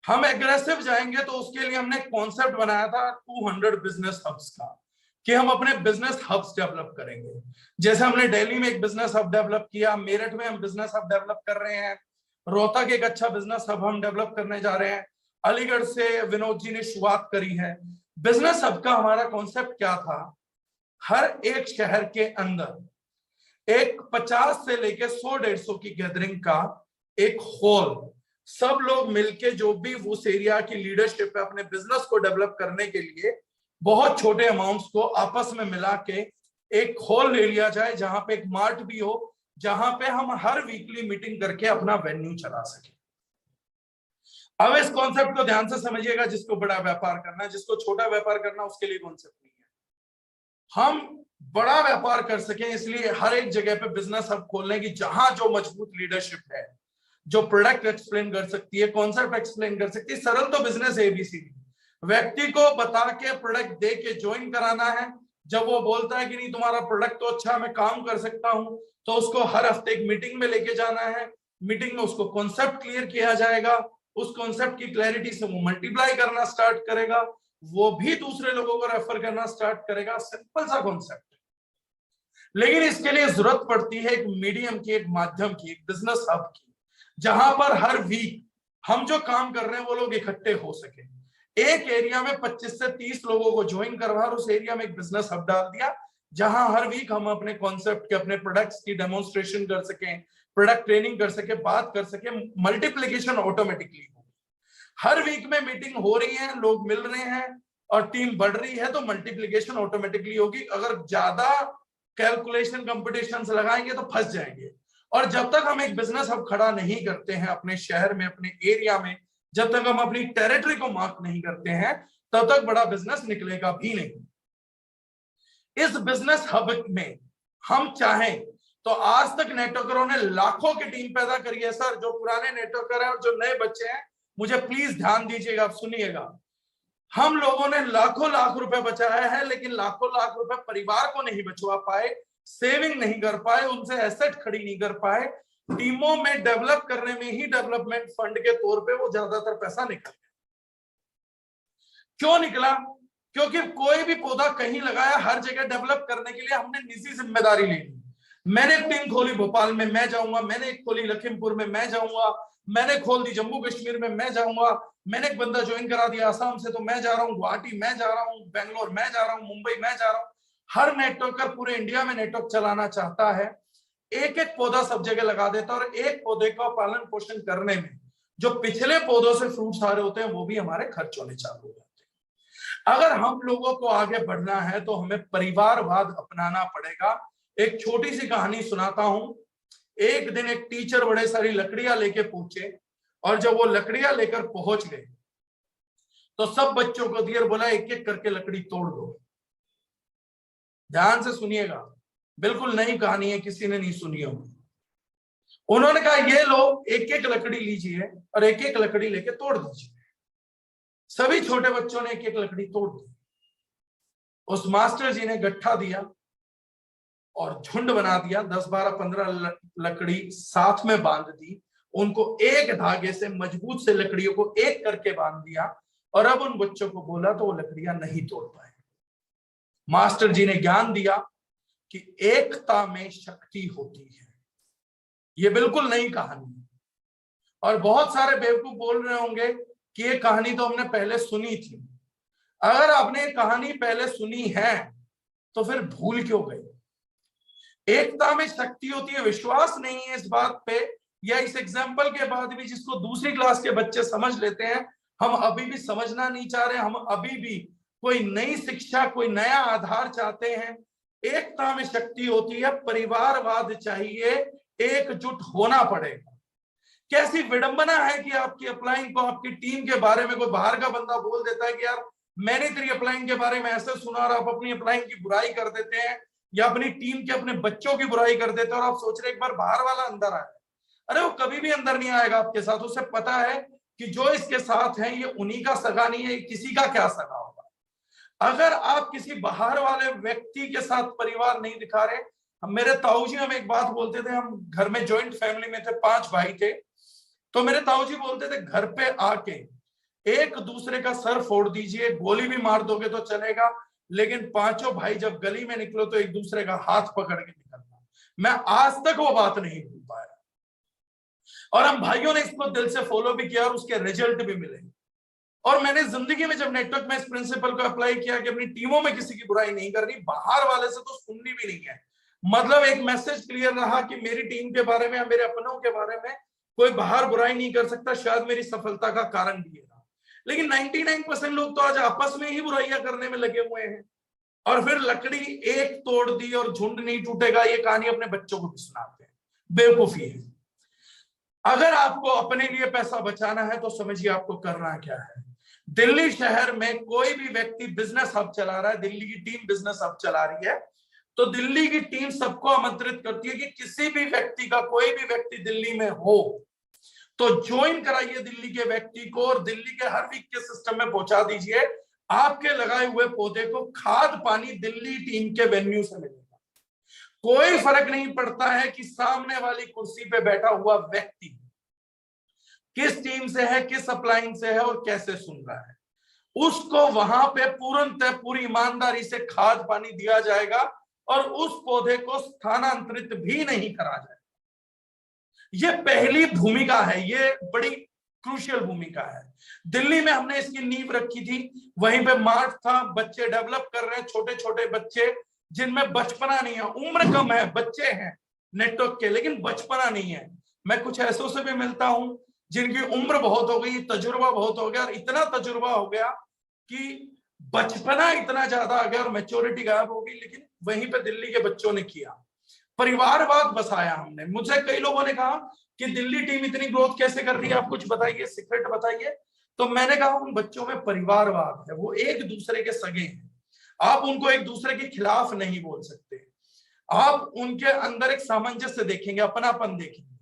हम एग्रेसिव जाएंगे तो उसके लिए हमने कॉन्सेप्ट बनाया था 200 बिजनेस हब्स का, कि हम अपने बिजनेस हब्स डेवलप करेंगे। जैसे हमने दिल्ली में एक बिजनेस हब डेवलप किया, मेरठ में हम बिजनेस हब डेवलप कर रहे हैं, रोहतक एक अच्छा बिजनेस हब हम डेवलप करने जा रहे हैं, अलीगढ़ से विनोद जी ने शुरुआत करी है। बिजनेस हब का हमारा कॉन्सेप्ट क्या था? हर एक शहर के अंदर एक 50 से लेके 100-150 की गैदरिंग का एक हॉल, सब लोग मिलके जो भी उस एरिया की लीडरशिप है, अपने बिजनेस को डेवलप करने के लिए बहुत छोटे अमाउंट्स को आपस में मिला के एक हॉल ले लिया जाए, जहां पे एक मार्ट भी हो, जहां पे हम हर वीकली मीटिंग करके अपना वेन्यू चला सके। अब इस कॉन्सेप्ट को ध्यान से समझिएगा। जिसको बड़ा व्यापार करना है, जिसको छोटा व्यापार करना, उसके लिए कॉन्सेप्ट नहीं है। हम बड़ा व्यापार कर सकें, इसलिए हर एक जगह पे बिजनेस हब खोलने की, जहां जो मजबूत लीडरशिप है, जो प्रोडक्ट एक्सप्लेन कर सकती है, कॉन्सेप्ट एक्सप्लेन कर सकती है। सरल तो बिजनेस एबीसीडी, व्यक्ति को बता के प्रोडक्ट दे के ज्वाइन कराना है। जब वो बोलता है कि नहीं तुम्हारा प्रोडक्ट तो अच्छा, मैं काम कर सकता हूं, तो उसको हर हफ्ते एक मीटिंग में लेके जाना है। मीटिंग में उसको कॉन्सेप्ट क्लियर किया जाएगा, उस कॉन्सेप्ट की क्लैरिटी से वो मल्टीप्लाई करना स्टार्ट करेगा, वो भी दूसरे लोगों को रेफर करना स्टार्ट करेगा। सिंपल सा कॉन्सेप्ट, लेकिन इसके लिए जरूरत पड़ती है एक मीडियम की, एक माध्यम की, एक बिजनेस हब की, जहां पर हर वीक हम जो काम कर रहे हैं वो लोग इकट्ठे हो सके। एक एरिया में 25 से 30 लोगों को ज्वाइन करवा, उस एरिया में एक बिजनेस हब डाल दिया, जहां हर वीक हम अपने कॉन्सेप्ट के, अपने प्रोडक्ट्स की डेमोन्स्ट्रेशन कर सकें, प्रोडक्ट ट्रेनिंग कर सके, बात कर सके। मल्टीप्लिकेशन ऑटोमेटिकली होगी। हर वीक में मीटिंग हो रही है, लोग मिल रहे हैं और टीम बढ़ रही है, तो मल्टीप्लिकेशन ऑटोमेटिकली होगी। अगर ज्यादा कैलकुलेशन कंपटीशंस लगाएंगे तो फंस जाएंगे। और जब तक हम एक बिजनेस हब खड़ा नहीं करते हैं अपने शहर में, अपने एरिया में, जब तक हम अपनी टेरिटरी को मार्क नहीं करते हैं, तब तक बड़ा बिजनेस निकलेगा भी नहीं। इस बिजनेस हब में हम चाहें तो आज तक नेटवर्करों ने लाखों की टीम पैदा करी है सर। जो पुराने नेटवर्कर हैं और जो नए बच्चे हैं, मुझे प्लीज ध्यान दीजिएगा, आप सुनिएगा। हम लोगों ने लाखों लाख रुपए बचाया है, लेकिन लाखों लाख रुपए परिवार को नहीं बचवा पाए, सेविंग नहीं कर पाए, उनसे एसेट खड़ी नहीं कर पाए। टीमों में डेवलप करने में ही डेवलपमेंट फंड के तौर पे वो ज्यादातर पैसा निकल गया। क्यों निकला? क्योंकि कोई भी पौधा कहीं लगाया, हर जगह डेवलप करने के लिए हमने निजी जिम्मेदारी ली। मैंने एक टीम खोली भोपाल में, मैं जाऊंगा। मैंने एक खोली लखीमपुर में, मैं जाऊंगा। मैंने खोल दी जम्मू कश्मीर में, मैं जाऊंगा। मैंने एक बंदा ज्वाइन करा दिया असम से, तो मैं जा रहा हूँ। गुवाहाटी मैं जा रहा हूँ, बेंगलोर मैं जा रहा हूँ, मुंबई मैं जा रहा हूँ। हर नेटवर्कर पूरे इंडिया में नेटवर्क चलाना चाहता है, एक एक पौधा सब जगह लगा देता है, और एक पौधे का पालन पोषण करने में जो पिछले पौधों से फ्रूट्स आ रहे होते हैं, वो भी हमारे खर्च होने चालू हो जाते हैं। अगर हम लोगों को आगे बढ़ना है तो हमें परिवारवाद अपनाना पड़ेगा। एक छोटी सी कहानी सुनाता हूं। एक दिन एक टीचर बड़े सारी लकड़ियां लेके पहुंचे, और जब वो लकड़ियां लेकर पहुंच गए तो सब बच्चों को दिया, बोला एक एक करके लकड़ी तोड़ दो। ध्यान से सुनिएगा, बिल्कुल नई कहानी है, किसी ने नहीं सुनी होगी। उन्होंने कहा ये लो, एक एक लकड़ी लीजिए और एक एक लकड़ी लेके तोड़ दीजिए। सभी छोटे बच्चों ने एक एक लकड़ी तोड़ दी। उस मास्टर जी ने गट्ठा दिया और झुंड बना दिया, 10 12 15 लकड़ी साथ में बांध दी। उनको एक धागे से मजबूत से लकड़ियों को एक करके बांध दिया, और अब उन बच्चों को बोला तो वो लकड़ियां नहीं तोड़ पाए। मास्टर जी ने ज्ञान दिया कि एकता में शक्ति होती है। ये बिल्कुल नई कहानी है, और बहुत सारे बेवकूफ बोल रहे होंगे कि ये कहानी तो हमने पहले सुनी थी। अगर आपने ये कहानी पहले सुनी है तो फिर भूल क्यों गए? एकता में शक्ति होती है। विश्वास नहीं है इस बात पे, या इस एग्जाम्पल के बाद भी जिसको दूसरी क्लास के बच्चे समझ लेते हैं, हम अभी भी समझना नहीं चाह रहे। हम अभी भी कोई नई शिक्षा, कोई नया आधार चाहते हैं। एकता में शक्ति होती है, परिवारवाद चाहिए, एकजुट होना पड़ेगा। कैसी विडंबना है कि आपकी अपलाइन को, आपकी टीम के बारे में कोई बाहर का बंदा बोल देता है कि यार मैंने तेरी अपलाइन के बारे में ऐसे सुना, और आप अपनी अपलाइन की बुराई कर देते हैं, या अपनी टीम के अपने बच्चों की बुराई कर देते हैं, और आप सोच रहे एक बार बाहर वाला अंदर आए। अरे वो कभी भी अंदर नहीं आएगा आपके साथ। उसे पता है कि जो इसके साथ है ये उन्हीं का सगा नहीं है, किसी का क्या सगा होगा। अगर आप किसी बाहर वाले व्यक्ति के साथ परिवार नहीं दिखा रहे, मेरे ताऊ जी हम एक बात बोलते थे, हम घर में ज्वाइंट फैमिली में थे, 5 भाई थे, तो मेरे ताऊ जी बोलते थे घर पे आके एक दूसरे का सर फोड़ दीजिए, गोली भी मार दोगे तो चलेगा, लेकिन पांचों भाई जब गली में निकलो तो एक दूसरे का हाथ पकड़ के निकलना। मैं आज तक वो बात नहीं भूल पाया, और हम भाइयों ने इसको दिल से फॉलो भी किया और उसके रिजल्ट भी मिले। और मैंने जिंदगी में जब नेटवर्क में इस प्रिंसिपल को अप्लाई किया कि अपनी टीमों में किसी की बुराई नहीं करनी, बाहर वाले से तो सुननी भी नहीं है। मतलब एक मैसेज क्लियर रहा कि मेरी टीम के बारे में या मेरे अपनों के बारे में कोई बाहर बुराई नहीं कर सकता। शायद मेरी सफलता का कारण भी है। लेकिन 99% लोग तो आज आपस में ही बुराइयां करने में लगे हुए हैं, और फिर लकड़ी एक तोड़ दी और झुंड नहीं टूटेगा, ये कहानी अपने बच्चों को भी सुनाते हैं। बेवकूफी है। अगर आपको अपने लिए पैसा बचाना है तो समझिए आपको करना क्या है। दिल्ली शहर में कोई भी व्यक्ति बिजनेस हब चला रहा है, दिल्ली की टीम बिजनेस हब चला रही है, तो दिल्ली की टीम सबको आमंत्रित करती है कि किसी भी व्यक्ति का, कोई भी व्यक्ति दिल्ली में हो तो ज्वाइन कराइए दिल्ली के व्यक्ति को, और दिल्ली के हर वीक के सिस्टम में पहुंचा दीजिए। आपके लगाए हुए पौधे को खाद पानी दिल्ली टीम के वेन्यू से मिलेगा। कोई फर्क नहीं पड़ता है कि सामने वाली कुर्सी पे बैठा हुआ व्यक्ति किस टीम से है, किस अपलाइन से है और कैसे सुन रहा है। उसको वहां पे पूर्णतः पूरी ईमानदारी से खाद पानी दिया जाएगा, और उस पौधे को स्थानांतरित भी नहीं करा जाएगा। ये पहली भूमिका है, ये बड़ी क्रूशियल भूमिका है। दिल्ली में हमने इसकी नींव रखी थी, वहीं पे मार्ट था, बच्चे डेवलप कर रहे हैं, छोटे छोटे बच्चे जिनमें बचपना नहीं है, उम्र कम है, बच्चे हैं नेटवर्क के, लेकिन बचपना नहीं है। मैं कुछ ऐसों से भी मिलता हूं जिनकी उम्र बहुत हो गई, तजुर्बा बहुत हो गया, और इतना तजुर्बा हो गया कि बचपना इतना ज्यादा आ गया और मैच्योरिटी गायब हो गई, लेकिन वहीं पे दिल्ली के बच्चों ने किया, परिवारवाद बसाया हमने। मुझे कई लोगों ने कहा कि दिल्ली टीम इतनी ग्रोथ कैसे कर रही है, आप कुछ बताइए, सीक्रेट बताइए। तो मैंने कहा उन बच्चों में परिवारवाद है, वो एक दूसरे के सगे हैं, आप उनको एक दूसरे के खिलाफ नहीं बोल सकते, आप उनके अंदर एक सामंजस्य देखेंगे, अपनापन देखेंगे।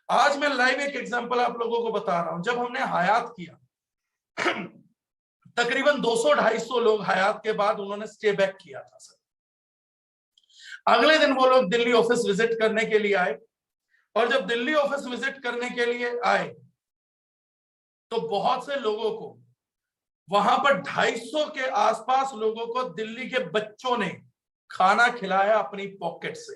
आज मैं लाइव एक एग्जांपल आप लोगों को बता रहा हूं। जब हमने हयात किया तकरीबन 200-250 लोग हयात के बाद उन्होंने स्टे बैक किया था सर। अगले दिन वो लोग दिल्ली ऑफिस विजिट करने के लिए आए, और जब दिल्ली ऑफिस विजिट करने के लिए आए तो बहुत से लोगों को वहां पर 250 के आसपास लोगों को दिल्ली के बच्चों ने खाना खिलाया अपनी पॉकेट से।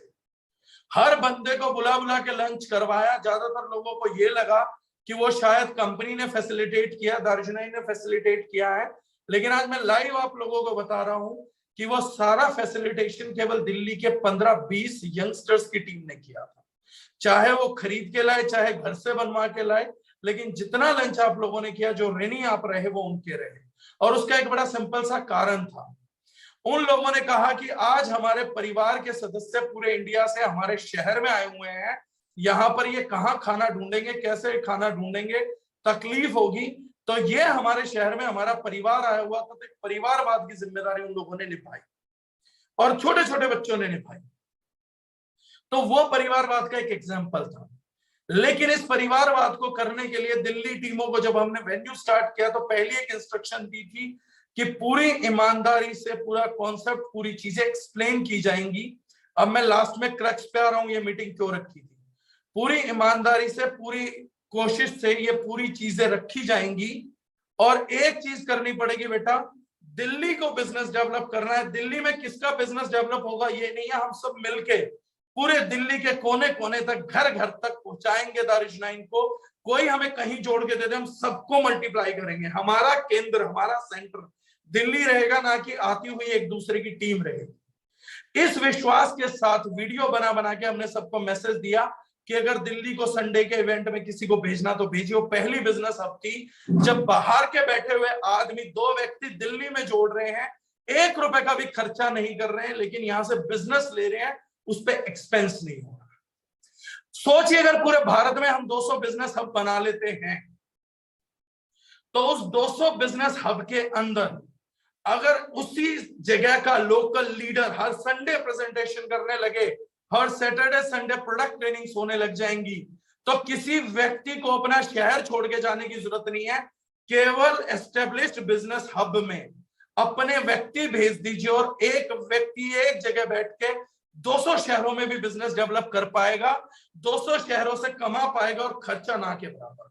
हर बंदे को बुला बुला के लंच करवाया। ज्यादातर लोगों को ये लगा कि वो शायद कंपनी ने फैसिलिटेट किया, दारुशनाई ने फैसिलिटेट किया है, लेकिन आज मैं लाइव आप लोगों को बता रहा हूं कि वो सारा फैसिलिटेशन केवल दिल्ली के 15-20 यंगस्टर्स की टीम ने किया था। चाहे वो खरीद के लाए, चाहे घर से बनवा के लाए, लेकिन जितना लंच आप लोगों ने किया, जो ऋणी आप रहे वो उनके रहे। और उसका एक बड़ा सिंपल सा कारण था, उन लोगों ने कहा कि आज हमारे परिवार के सदस्य पूरे इंडिया से हमारे शहर में आए हुए हैं, यहाँ पर ये कहाँ खाना ढूंढेंगे, कैसे खाना ढूंढेंगे, तकलीफ होगी, तो ये हमारे शहर में हमारा परिवार आया हुआ था। तो एक परिवारवाद की जिम्मेदारी उन लोगों ने निभाई और छोटे छोटे बच्चों ने निभाई। तो वो परिवारवाद का एक एग्जाम्पल था। लेकिन इस परिवारवाद को करने के लिए दिल्ली टीमों को जब हमने वेन्यू स्टार्ट किया तो पहली एक इंस्ट्रक्शन दी थी कि पूरी ईमानदारी से पूरा कॉन्सेप्ट, पूरी चीजें एक्सप्लेन की जाएंगी। अब मैं लास्ट में क्रक्स पे आ रहा हूं, ये मीटिंग क्यों रखी थी। पूरी ईमानदारी से, पूरी कोशिश से ये पूरी चीजें रखी जाएंगी। और एक चीज करनी पड़ेगी बेटा, दिल्ली को बिजनेस डेवलप करना है। दिल्ली में किसका बिजनेस डेवलप होगा ये नहीं है, हम सब मिलके पूरे दिल्ली के कोने कोने तक, घर घर तक पहुंचाएंगे दारुशनाइन को। कोई हमें कहीं जोड़ के दे दे, हम सबको मल्टीप्लाई करेंगे। हमारा केंद्र, हमारा सेंटर दिल्ली रहेगा, ना कि आती हुई एक दूसरे की टीम रहेगी। इस विश्वास के साथ वीडियो बना बना के हमने सबको मैसेज दिया कि अगर दिल्ली को संडे के इवेंट में किसी को भेजना तो भेजिए। पहली बिजनेस हब थी जब बाहर के बैठे हुए आदमी, 2 व्यक्ति दिल्ली में जोड़ रहे हैं, 1 रुपए का भी खर्चा नहीं कर रहे हैं, लेकिन यहां से बिजनेस ले रहे हैं, उस पर एक्सपेंस नहीं हो रहा। सोचिए अगर पूरे भारत में हम 200 बिजनेस हब बना लेते हैं, तो उस 200 बिजनेस हब के अंदर अगर उसी जगह का लोकल लीडर हर संडे प्रेजेंटेशन करने लगे, हर सैटरडे संडे प्रोडक्ट ट्रेनिंग्स होने लग जाएंगी, तो किसी व्यक्ति को अपना शहर छोड़ के जाने की जरूरत नहीं है। केवल एस्टेब्लिश्ड बिजनेस हब में अपने व्यक्ति भेज दीजिए और एक व्यक्ति एक जगह बैठ के 200 शहरों में भी बिजनेस डेवलप कर पाएगा, 200 शहरों से कमा पाएगा और खर्चा ना के बराबर।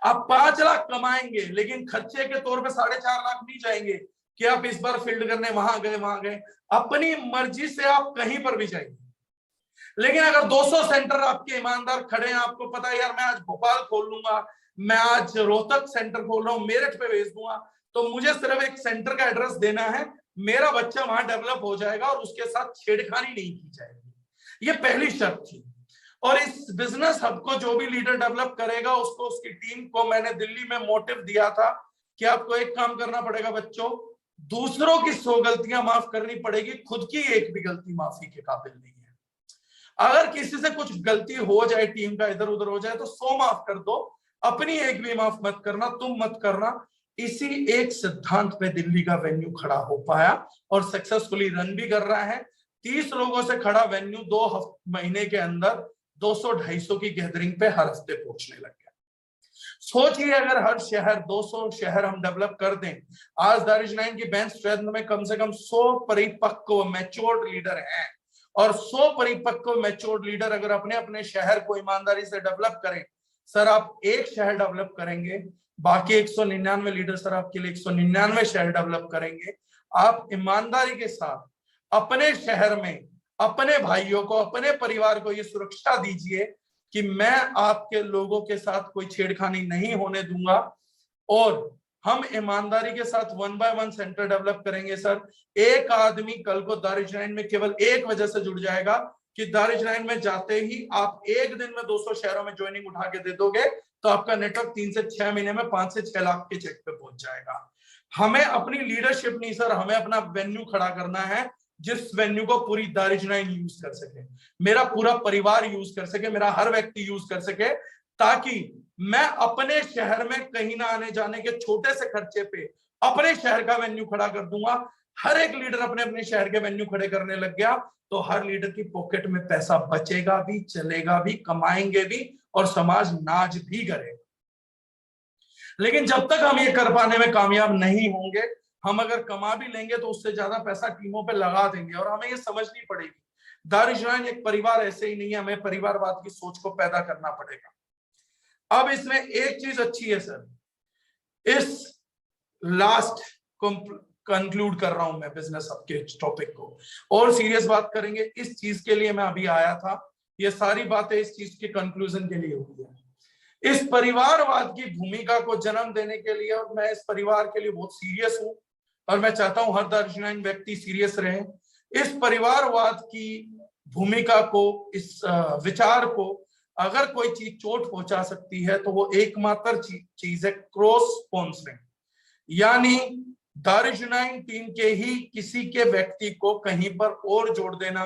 आप 5 लाख कमाएंगे, लेकिन खर्चे के तौर पे 4.5 लाख नहीं जाएंगे कि आप इस बार फील्ड करने वहां गए। अपनी मर्जी से आप कहीं पर भी जाइए। लेकिन अगर 200 सेंटर आपके ईमानदार खड़े हैं, आपको पता है यार मैं आज भोपाल खोल लूंगा, मैं आज रोहतक सेंटर खोल रहा हूं, मेरठ पे भेज दूंगा, तो मुझे सिर्फ एक सेंटर का एड्रेस देना है, मेरा बच्चा वहां डेवलप हो जाएगा और उसके साथ छेड़खानी नहीं की जाएगी। ये पहली शर्त थी। और इस बिजनेस हब को जो भी लीडर डेवलप करेगा, उसको, उसकी टीम को मैंने दिल्ली में मोटिव दिया था कि आपको एक काम करना पड़ेगा बच्चों, दूसरों की 100 गलतियां माफ करनी पड़ेगी, खुद की एक भी गलती माफी के काबिल नहीं है। अगर किसी से कुछ गलती हो जाए, टीम का इधर उधर हो जाए, तो 100 माफ कर दो, अपनी एक भी माफ मत करना, तुम मत करना। इसी एक सिद्धांत पे दिल्ली का वेन्यू खड़ा हो पाया और सक्सेसफुली रन भी कर रहा है। 30 लोगों से खड़ा वेन्यू 2 महीने के अंदर 200-250 की गैदरिंग पे हर हफ्ते पहुंचने लग गया। सोचिए अगर हर शहर, 200 शहर हम डेवलप कर दें। आज दारुशनाइन की बेंच स्ट्रेंथ में कम से कम 100 परिपक्व मैच्योर्ड लीडर हैं, और 100 परिपक्व मैच्योर्ड लीडर अगर अपने अपने शहर को ईमानदारी से डेवलप करें, सर आप एक शहर डेवलप करेंगे, बाकी 199 लीडर सर आपके लिए 199 शहर डेवलप करेंगे। आप ईमानदारी के साथ अपने शहर में अपने भाइयों को, अपने परिवार को ये सुरक्षा दीजिए कि मैं आपके लोगों के साथ कोई छेड़खानी नहीं होने दूंगा, और हम ईमानदारी के साथ 1 बाय 1 सेंटर डेवलप करेंगे। सर एक आदमी कल को दारुशनाइन में केवल एक वजह से जुड़ जाएगा कि दारुशनाइन में जाते ही आप एक दिन में 200 शहरों में ज्वाइनिंग उठा के दे दोगे, तो आपका नेटवर्क 3 से 6 महीने में 5 से 6 लाख के चेक पे पहुंच जाएगा। हमें अपनी लीडरशिप नहीं सर, हमें अपना वेन्यू खड़ा करना है, जिस वेन्यू को पूरी दारिजनाइन यूज कर सके, मेरा पूरा परिवार यूज कर सके, मेरा हर व्यक्ति यूज कर सके, ताकि मैं अपने शहर में कहीं ना आने जाने के छोटे से खर्चे पे अपने शहर का वेन्यू खड़ा कर दूंगा। हर एक लीडर अपने अपने शहर के वेन्यू खड़े करने लग गया तो हर लीडर की पॉकेट में पैसा बचेगा भी, चलेगा भी, कमाएंगे भी, और समाज नाज भी करेगा। लेकिन जब तक हम ये कर पाने में कामयाब नहीं होंगे, हम अगर कमा भी लेंगे तो उससे ज्यादा पैसा टीमों पे लगा देंगे, और हमें ये समझनी पड़ेगी दारिजनाइन एक परिवार ऐसे ही नहीं है, हमें परिवारवाद की सोच को पैदा करना पड़ेगा। अब इसमें एक चीज अच्छी है सर, इस लास्ट कंक्लूड कर रहा हूं मैं बिजनेस हब के टॉपिक को, और सीरियस बात करेंगे, इस चीज के लिए मैं अभी आया था, ये सारी बातें इस चीज के कंक्लूजन के लिए हुई है, इस परिवारवाद की भूमिका को जन्म देने के लिए, और मैं इस परिवार के लिए बहुत सीरियस हूं, और मैं चाहता हूं हर दारिजनाइन व्यक्ति सीरियस रहे। इस परिवारवाद की भूमिका को, इस विचार को अगर कोई चीज चोट पहुंचा सकती है तो वो एकमात्र चीज है क्रॉस स्पॉन्सरिंग, यानी दारिजनाइन टीम के ही किसी के व्यक्ति को कहीं पर और जोड़ देना,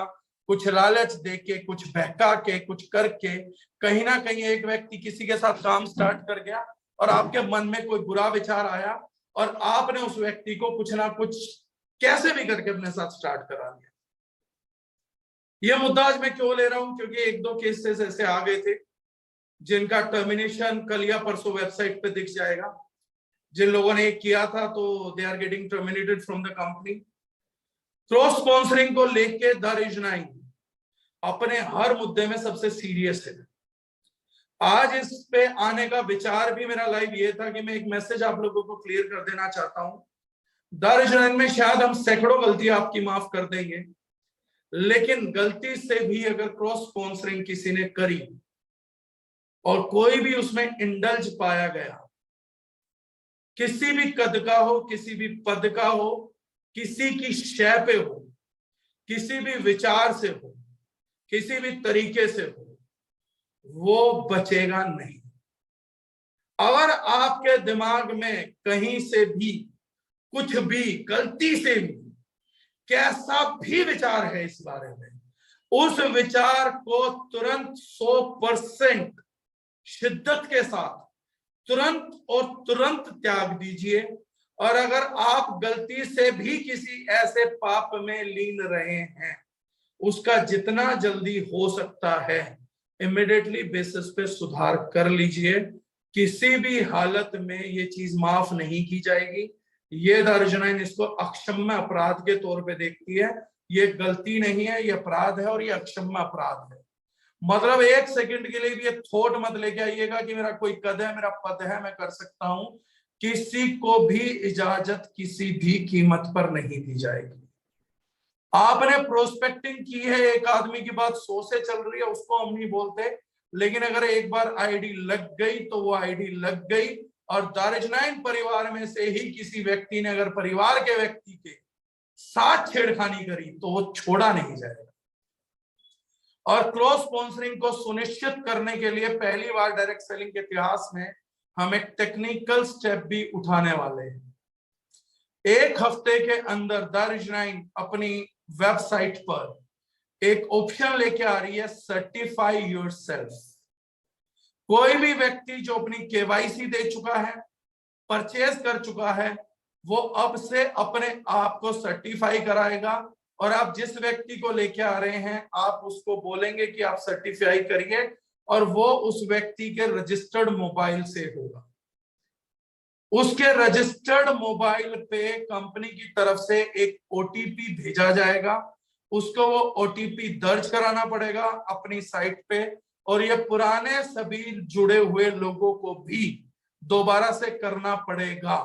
कुछ लालच देके, कुछ बहका के, कुछ करके, कहीं ना कहीं एक व्यक्ति किसी के साथ काम स्टार्ट कर गया और आपके मन में कोई बुरा विचार आया और आपने उस व्यक्ति को कुछ ना कुछ कैसे भी करके अपने साथ स्टार्ट करा लिया। यह मुद्दा आज मैं क्यों ले रहा हूं, क्योंकि एक दो केसेस ऐसे आ गए थे जिनका टर्मिनेशन कल या परसों वेबसाइट पे दिख जाएगा। जिन लोगों ने किया था तो they are getting terminated from the company. Cross sponsoring को लेके दारिजनाइन अपने हर मुद्दे में सबसे सीरियस है। आज इस पे आने का विचार भी मेरा लाइव ये था कि मैं एक मैसेज आप लोगों को क्लियर कर देना चाहता हूं। दारिजनाइन में शायद हम सैकड़ों गलतियां आपकी माफ कर देंगे, लेकिन गलती से भी अगर क्रॉस स्पॉन्सरिंग किसी ने करी और कोई भी उसमें इंडल्ज पाया गया, किसी भी कद का हो, किसी भी पद का हो, किसी की शय पे हो, किसी भी विचार से हो, किसी भी तरीके से हो, वो बचेगा नहीं। अगर आपके दिमाग में कहीं से भी कुछ भी गलती से भी कैसा भी विचार है इस बारे में, उस विचार को तुरंत 100% शिद्दत के साथ तुरंत त्याग दीजिए। और अगर आप गलती से भी किसी ऐसे पाप में लीन रहे हैं, उसका जितना जल्दी हो सकता है इमीडिएटली बेसिस पे सुधार कर लीजिए। किसी भी हालत में ये चीज माफ नहीं की जाएगी। ये दारिजनाइन इसको अक्षम्य अपराध के तौर पे देखती है। ये गलती नहीं है, ये अपराध है, और ये अक्षम्य अपराध है। मतलब एक सेकंड के लिए भी ये थॉट मत लेके आइएगा कि मेरा कोई कद है, मेरा पद है, मैं कर सकता हूं। किसी को भी इजाजत किसी भी कीमत पर नहीं दी जाएगी। आपने प्रोस्पेक्टिंग की है, एक आदमी की बात 100 से चल रही है, उसको हम नहीं बोलते, लेकिन अगर एक बार आईडी लग गई तो वो आईडी लग गई। और दारिजनाइन परिवार में से ही किसी व्यक्ति ने अगर परिवार के व्यक्ति के साथ छेड़खानी करी तो वो छोड़ा नहीं जाएगा। और क्रॉस स्पॉन्सरिंग को सुनिश्चित करने के लिए पहली बार डायरेक्ट सेलिंग के इतिहास में हम एक टेक्निकल स्टेप भी उठाने वाले हैं। एक हफ्ते के अंदर दारिजनाइन अपनी वेबसाइट पर एक ऑप्शन लेके आ रही है, सर्टिफाई योरसेल्फ। कोई भी व्यक्ति जो अपनी केवाईसी दे चुका है, परचेज कर चुका है, वो अब से अपने आप को सर्टिफाई कराएगा। और आप जिस व्यक्ति को लेके आ रहे हैं, आप उसको बोलेंगे कि आप सर्टिफाई करिए, और वो उस व्यक्ति के रजिस्टर्ड मोबाइल से होगा। उसके रजिस्टर्ड मोबाइल पे कंपनी की तरफ से एक ओटीपी भेजा जाएगा। उसको वो ओटीपी दर्ज कराना पड़ेगा अपनी साइट पे, और ये पुराने सभी जुड़े हुए लोगों को भी दोबारा से करना पड़ेगा।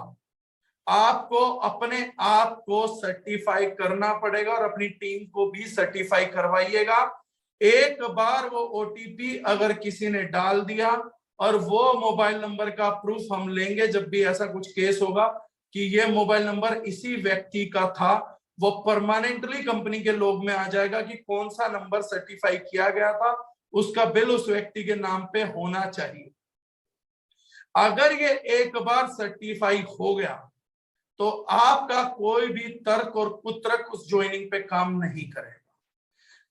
आपको अपने आप को सर्टिफाई करना पड़ेगा और अपनी टीम को भी सर्टिफाई करवाइएगा। एक बार वो ओटीपी अगर किसी ने डाल दिया, और वो मोबाइल नंबर का प्रूफ हम लेंगे जब भी ऐसा कुछ केस होगा कि ये मोबाइल नंबर इसी व्यक्ति का था, वो परमानेंटली कंपनी के लॉग में आ जाएगा कि कौन सा नंबर सर्टिफाई किया गया था, उसका बिल उस व्यक्ति के नाम पे होना चाहिए। अगर ये एक बार सर्टिफाई हो गया तो आपका कोई भी तर्क और कुतर्क उस ज्वाइनिंग पे काम नहीं करेगा।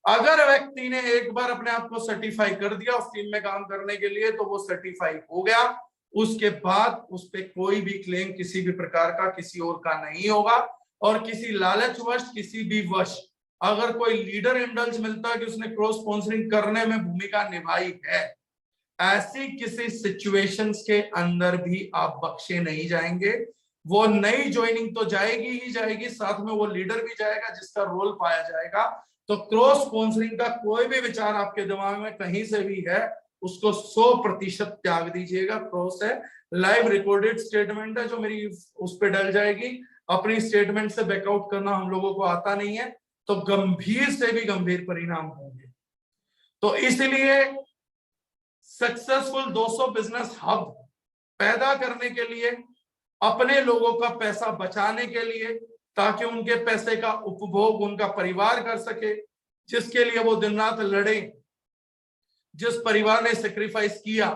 अगर व्यक्ति ने एक बार अपने आप को सर्टिफाई कर दिया उस टीम में काम करने के लिए, तो वो सर्टिफाई हो गया, उसके बाद उस पे कोई भी क्लेम किसी भी प्रकार का किसी और का नहीं होगा। और किसी लालचवश, किसी भी वश अगर कोई लीडर इंडल्ज मिलता है कि उसने क्रॉस स्पॉन्सरिंग करने में भूमिका निभाई है, ऐसी किसी सिचुएशंस के अंदर भी आप बख्शे नहीं जाएंगे। वो नई ज्वाइनिंग तो जाएगी ही जाएगी, साथ में वो लीडर भी जाएगा जिसका रोल पाया जाएगा। तो क्रॉस स्पॉन्सरिंग का कोई भी विचार आपके दिमाग में कहीं से भी है, उसको 100% त्याग दीजिएगा। क्रॉस है, लाइव रिकॉर्डेड स्टेटमेंट है जो मेरी उस पर डल जाएगी। अपनी स्टेटमेंट से बैकआउट करना हम लोगों को आता नहीं है, तो गंभीर से भी गंभीर परिणाम होंगे। तो इसलिए सक्सेसफुल 200 बिजनेस हब पैदा करने के लिए, अपने लोगों का पैसा बचाने के लिए, ताकि उनके पैसे का उपभोग उनका परिवार कर सके, जिसके लिए वो दिन रात लड़े, जिस परिवार ने सेक्रीफाइस किया,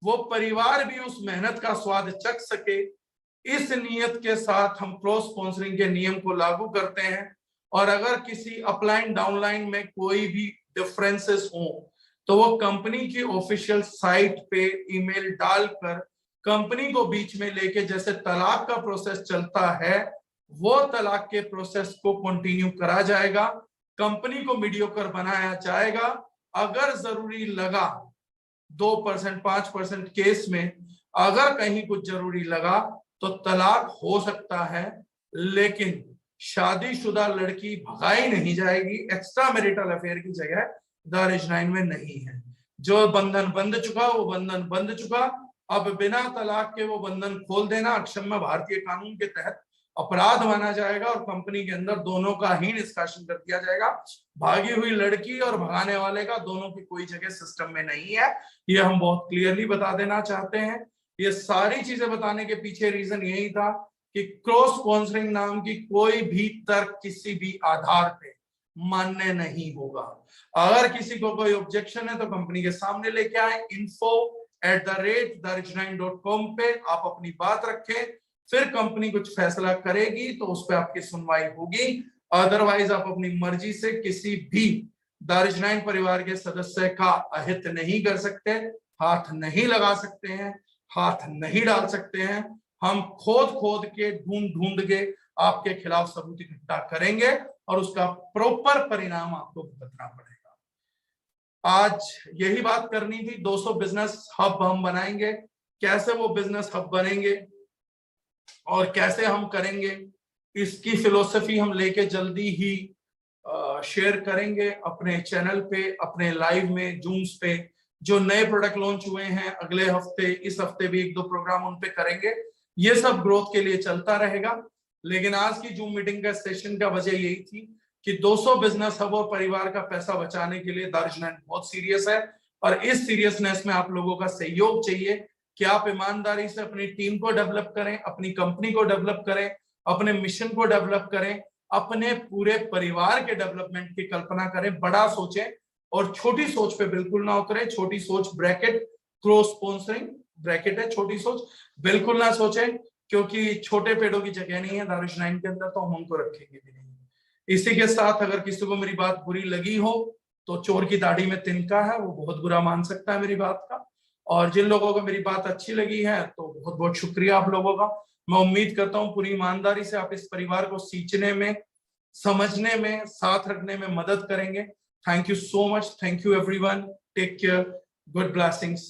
वो परिवार भी उस मेहनत का स्वाद चख सके, इस नियत के साथ हम क्रॉस स्पॉन्सरिंग के नियम को लागू करते हैं। और अगर किसी अपलाइन डाउनलाइन में कोई भी डिफरेंसेस हो, तो वो कंपनी की ऑफिशियल साइट पे ईमेल डालकर कंपनी को बीच में लेके, जैसे तलाक का प्रोसेस चलता है, वो तलाक के प्रोसेस को कंटिन्यू करा जाएगा। कंपनी को मीडियोकर बनाया जाएगा। अगर जरूरी लगा 2% 5% केस में अगर कहीं कुछ जरूरी लगा तो तलाक हो सकता है, लेकिन शादीशुदा लड़की भगाई नहीं जाएगी। एक्स्ट्रा मैरिटल अफेयर की जगह दारिज 9 में नहीं है। जो बंधन बंध चुका वो बंधन बंध चुका। अब बिना तलाक के वो बंधन खोल देना अक्षम्य भारतीय कानून के तहत अपराध माना जाएगा और कंपनी के अंदर दोनों का ही निष्कासन कर दिया जाएगा। भागी हुई लड़की और भगाने वाले का दोनों की कोई जगह सिस्टम में नहीं है। ये हम बहुत क्लियरली बता देना चाहते हैं। ये सारी चीजें बताने के पीछे रीजन यही था कि क्रॉस स्पॉन्सरिंग नाम की कोई भी तर्क किसी भी आधार पे मान्य नहीं होगा। अगर किसी को कोई ऑब्जेक्शन है तो कंपनी के सामने लेके आए। info@darij9.com पे आप अपनी बात रखें, फिर कंपनी कुछ फैसला करेगी तो उस पर आपकी सुनवाई होगी। अदरवाइज आप अपनी मर्जी से किसी भी दारिज 9 परिवार के सदस्य का अहित नहीं कर सकते, हाथ नहीं लगा सकते हैं, हाथ नहीं डाल सकते हैं। हम खोद खोद के ढूंढ ढूंढ के आपके खिलाफ सबूत इकट्ठा करेंगे और उसका प्रॉपर परिणाम आपको भुगतना पड़ेगा। आज यही बात करनी थी। 200 बिजनेस हब हम बनाएंगे, कैसे वो बिजनेस हब बनेंगे और कैसे हम करेंगे, इसकी फिलोसफी हम लेके जल्दी ही शेयर करेंगे अपने चैनल पे, अपने लाइव में, जूम्स पे। जो नए प्रोडक्ट लॉन्च हुए हैं अगले हफ्ते, इस हफ्ते भी 1-2 प्रोग्राम उन पे करेंगे। ये सब ग्रोथ के लिए चलता रहेगा। लेकिन आज की जूम मीटिंग का सेशन का वजह यही थी कि 200 बिजनेस हब और परिवार का पैसा बचाने के लिए दारिज 9 बहुत सीरियस है। और इस सीरियसनेस में आप लोगों का सहयोग चाहिए कि आप ईमानदारी से अपनी टीम को डेवलप करें, अपनी कंपनी को डेवलप करें, अपने मिशन को डेवलप करें, अपने पूरे परिवार के डेवलपमेंट की कल्पना करें। बड़ा सोचें और छोटी सोच पे बिल्कुल ना उतरें। छोटी सोच ब्रैकेट क्रॉस स्पॉन्सरिंग ब्रैकेट है, छोटी सोच बिल्कुल ना सोचें, क्योंकि छोटे पेड़ों की जगह नहीं है दारिज 9 के अंदर, तो हम उनको रखेंगे भी नहीं। इसी के साथ अगर किसी को मेरी बात बुरी लगी हो तो चोर की दाढ़ी में तिनका है, वो बहुत बुरा मान सकता है मेरी बात का। और जिन लोगों को मेरी बात अच्छी लगी है तो बहुत बहुत शुक्रिया आप लोगों का। मैं उम्मीद करता हूँ पूरी ईमानदारी से आप इस परिवार को सींचने में, समझने में, साथ रखने में मदद करेंगे। Thank you so much. Thank you everyone. Take care. Good blessings.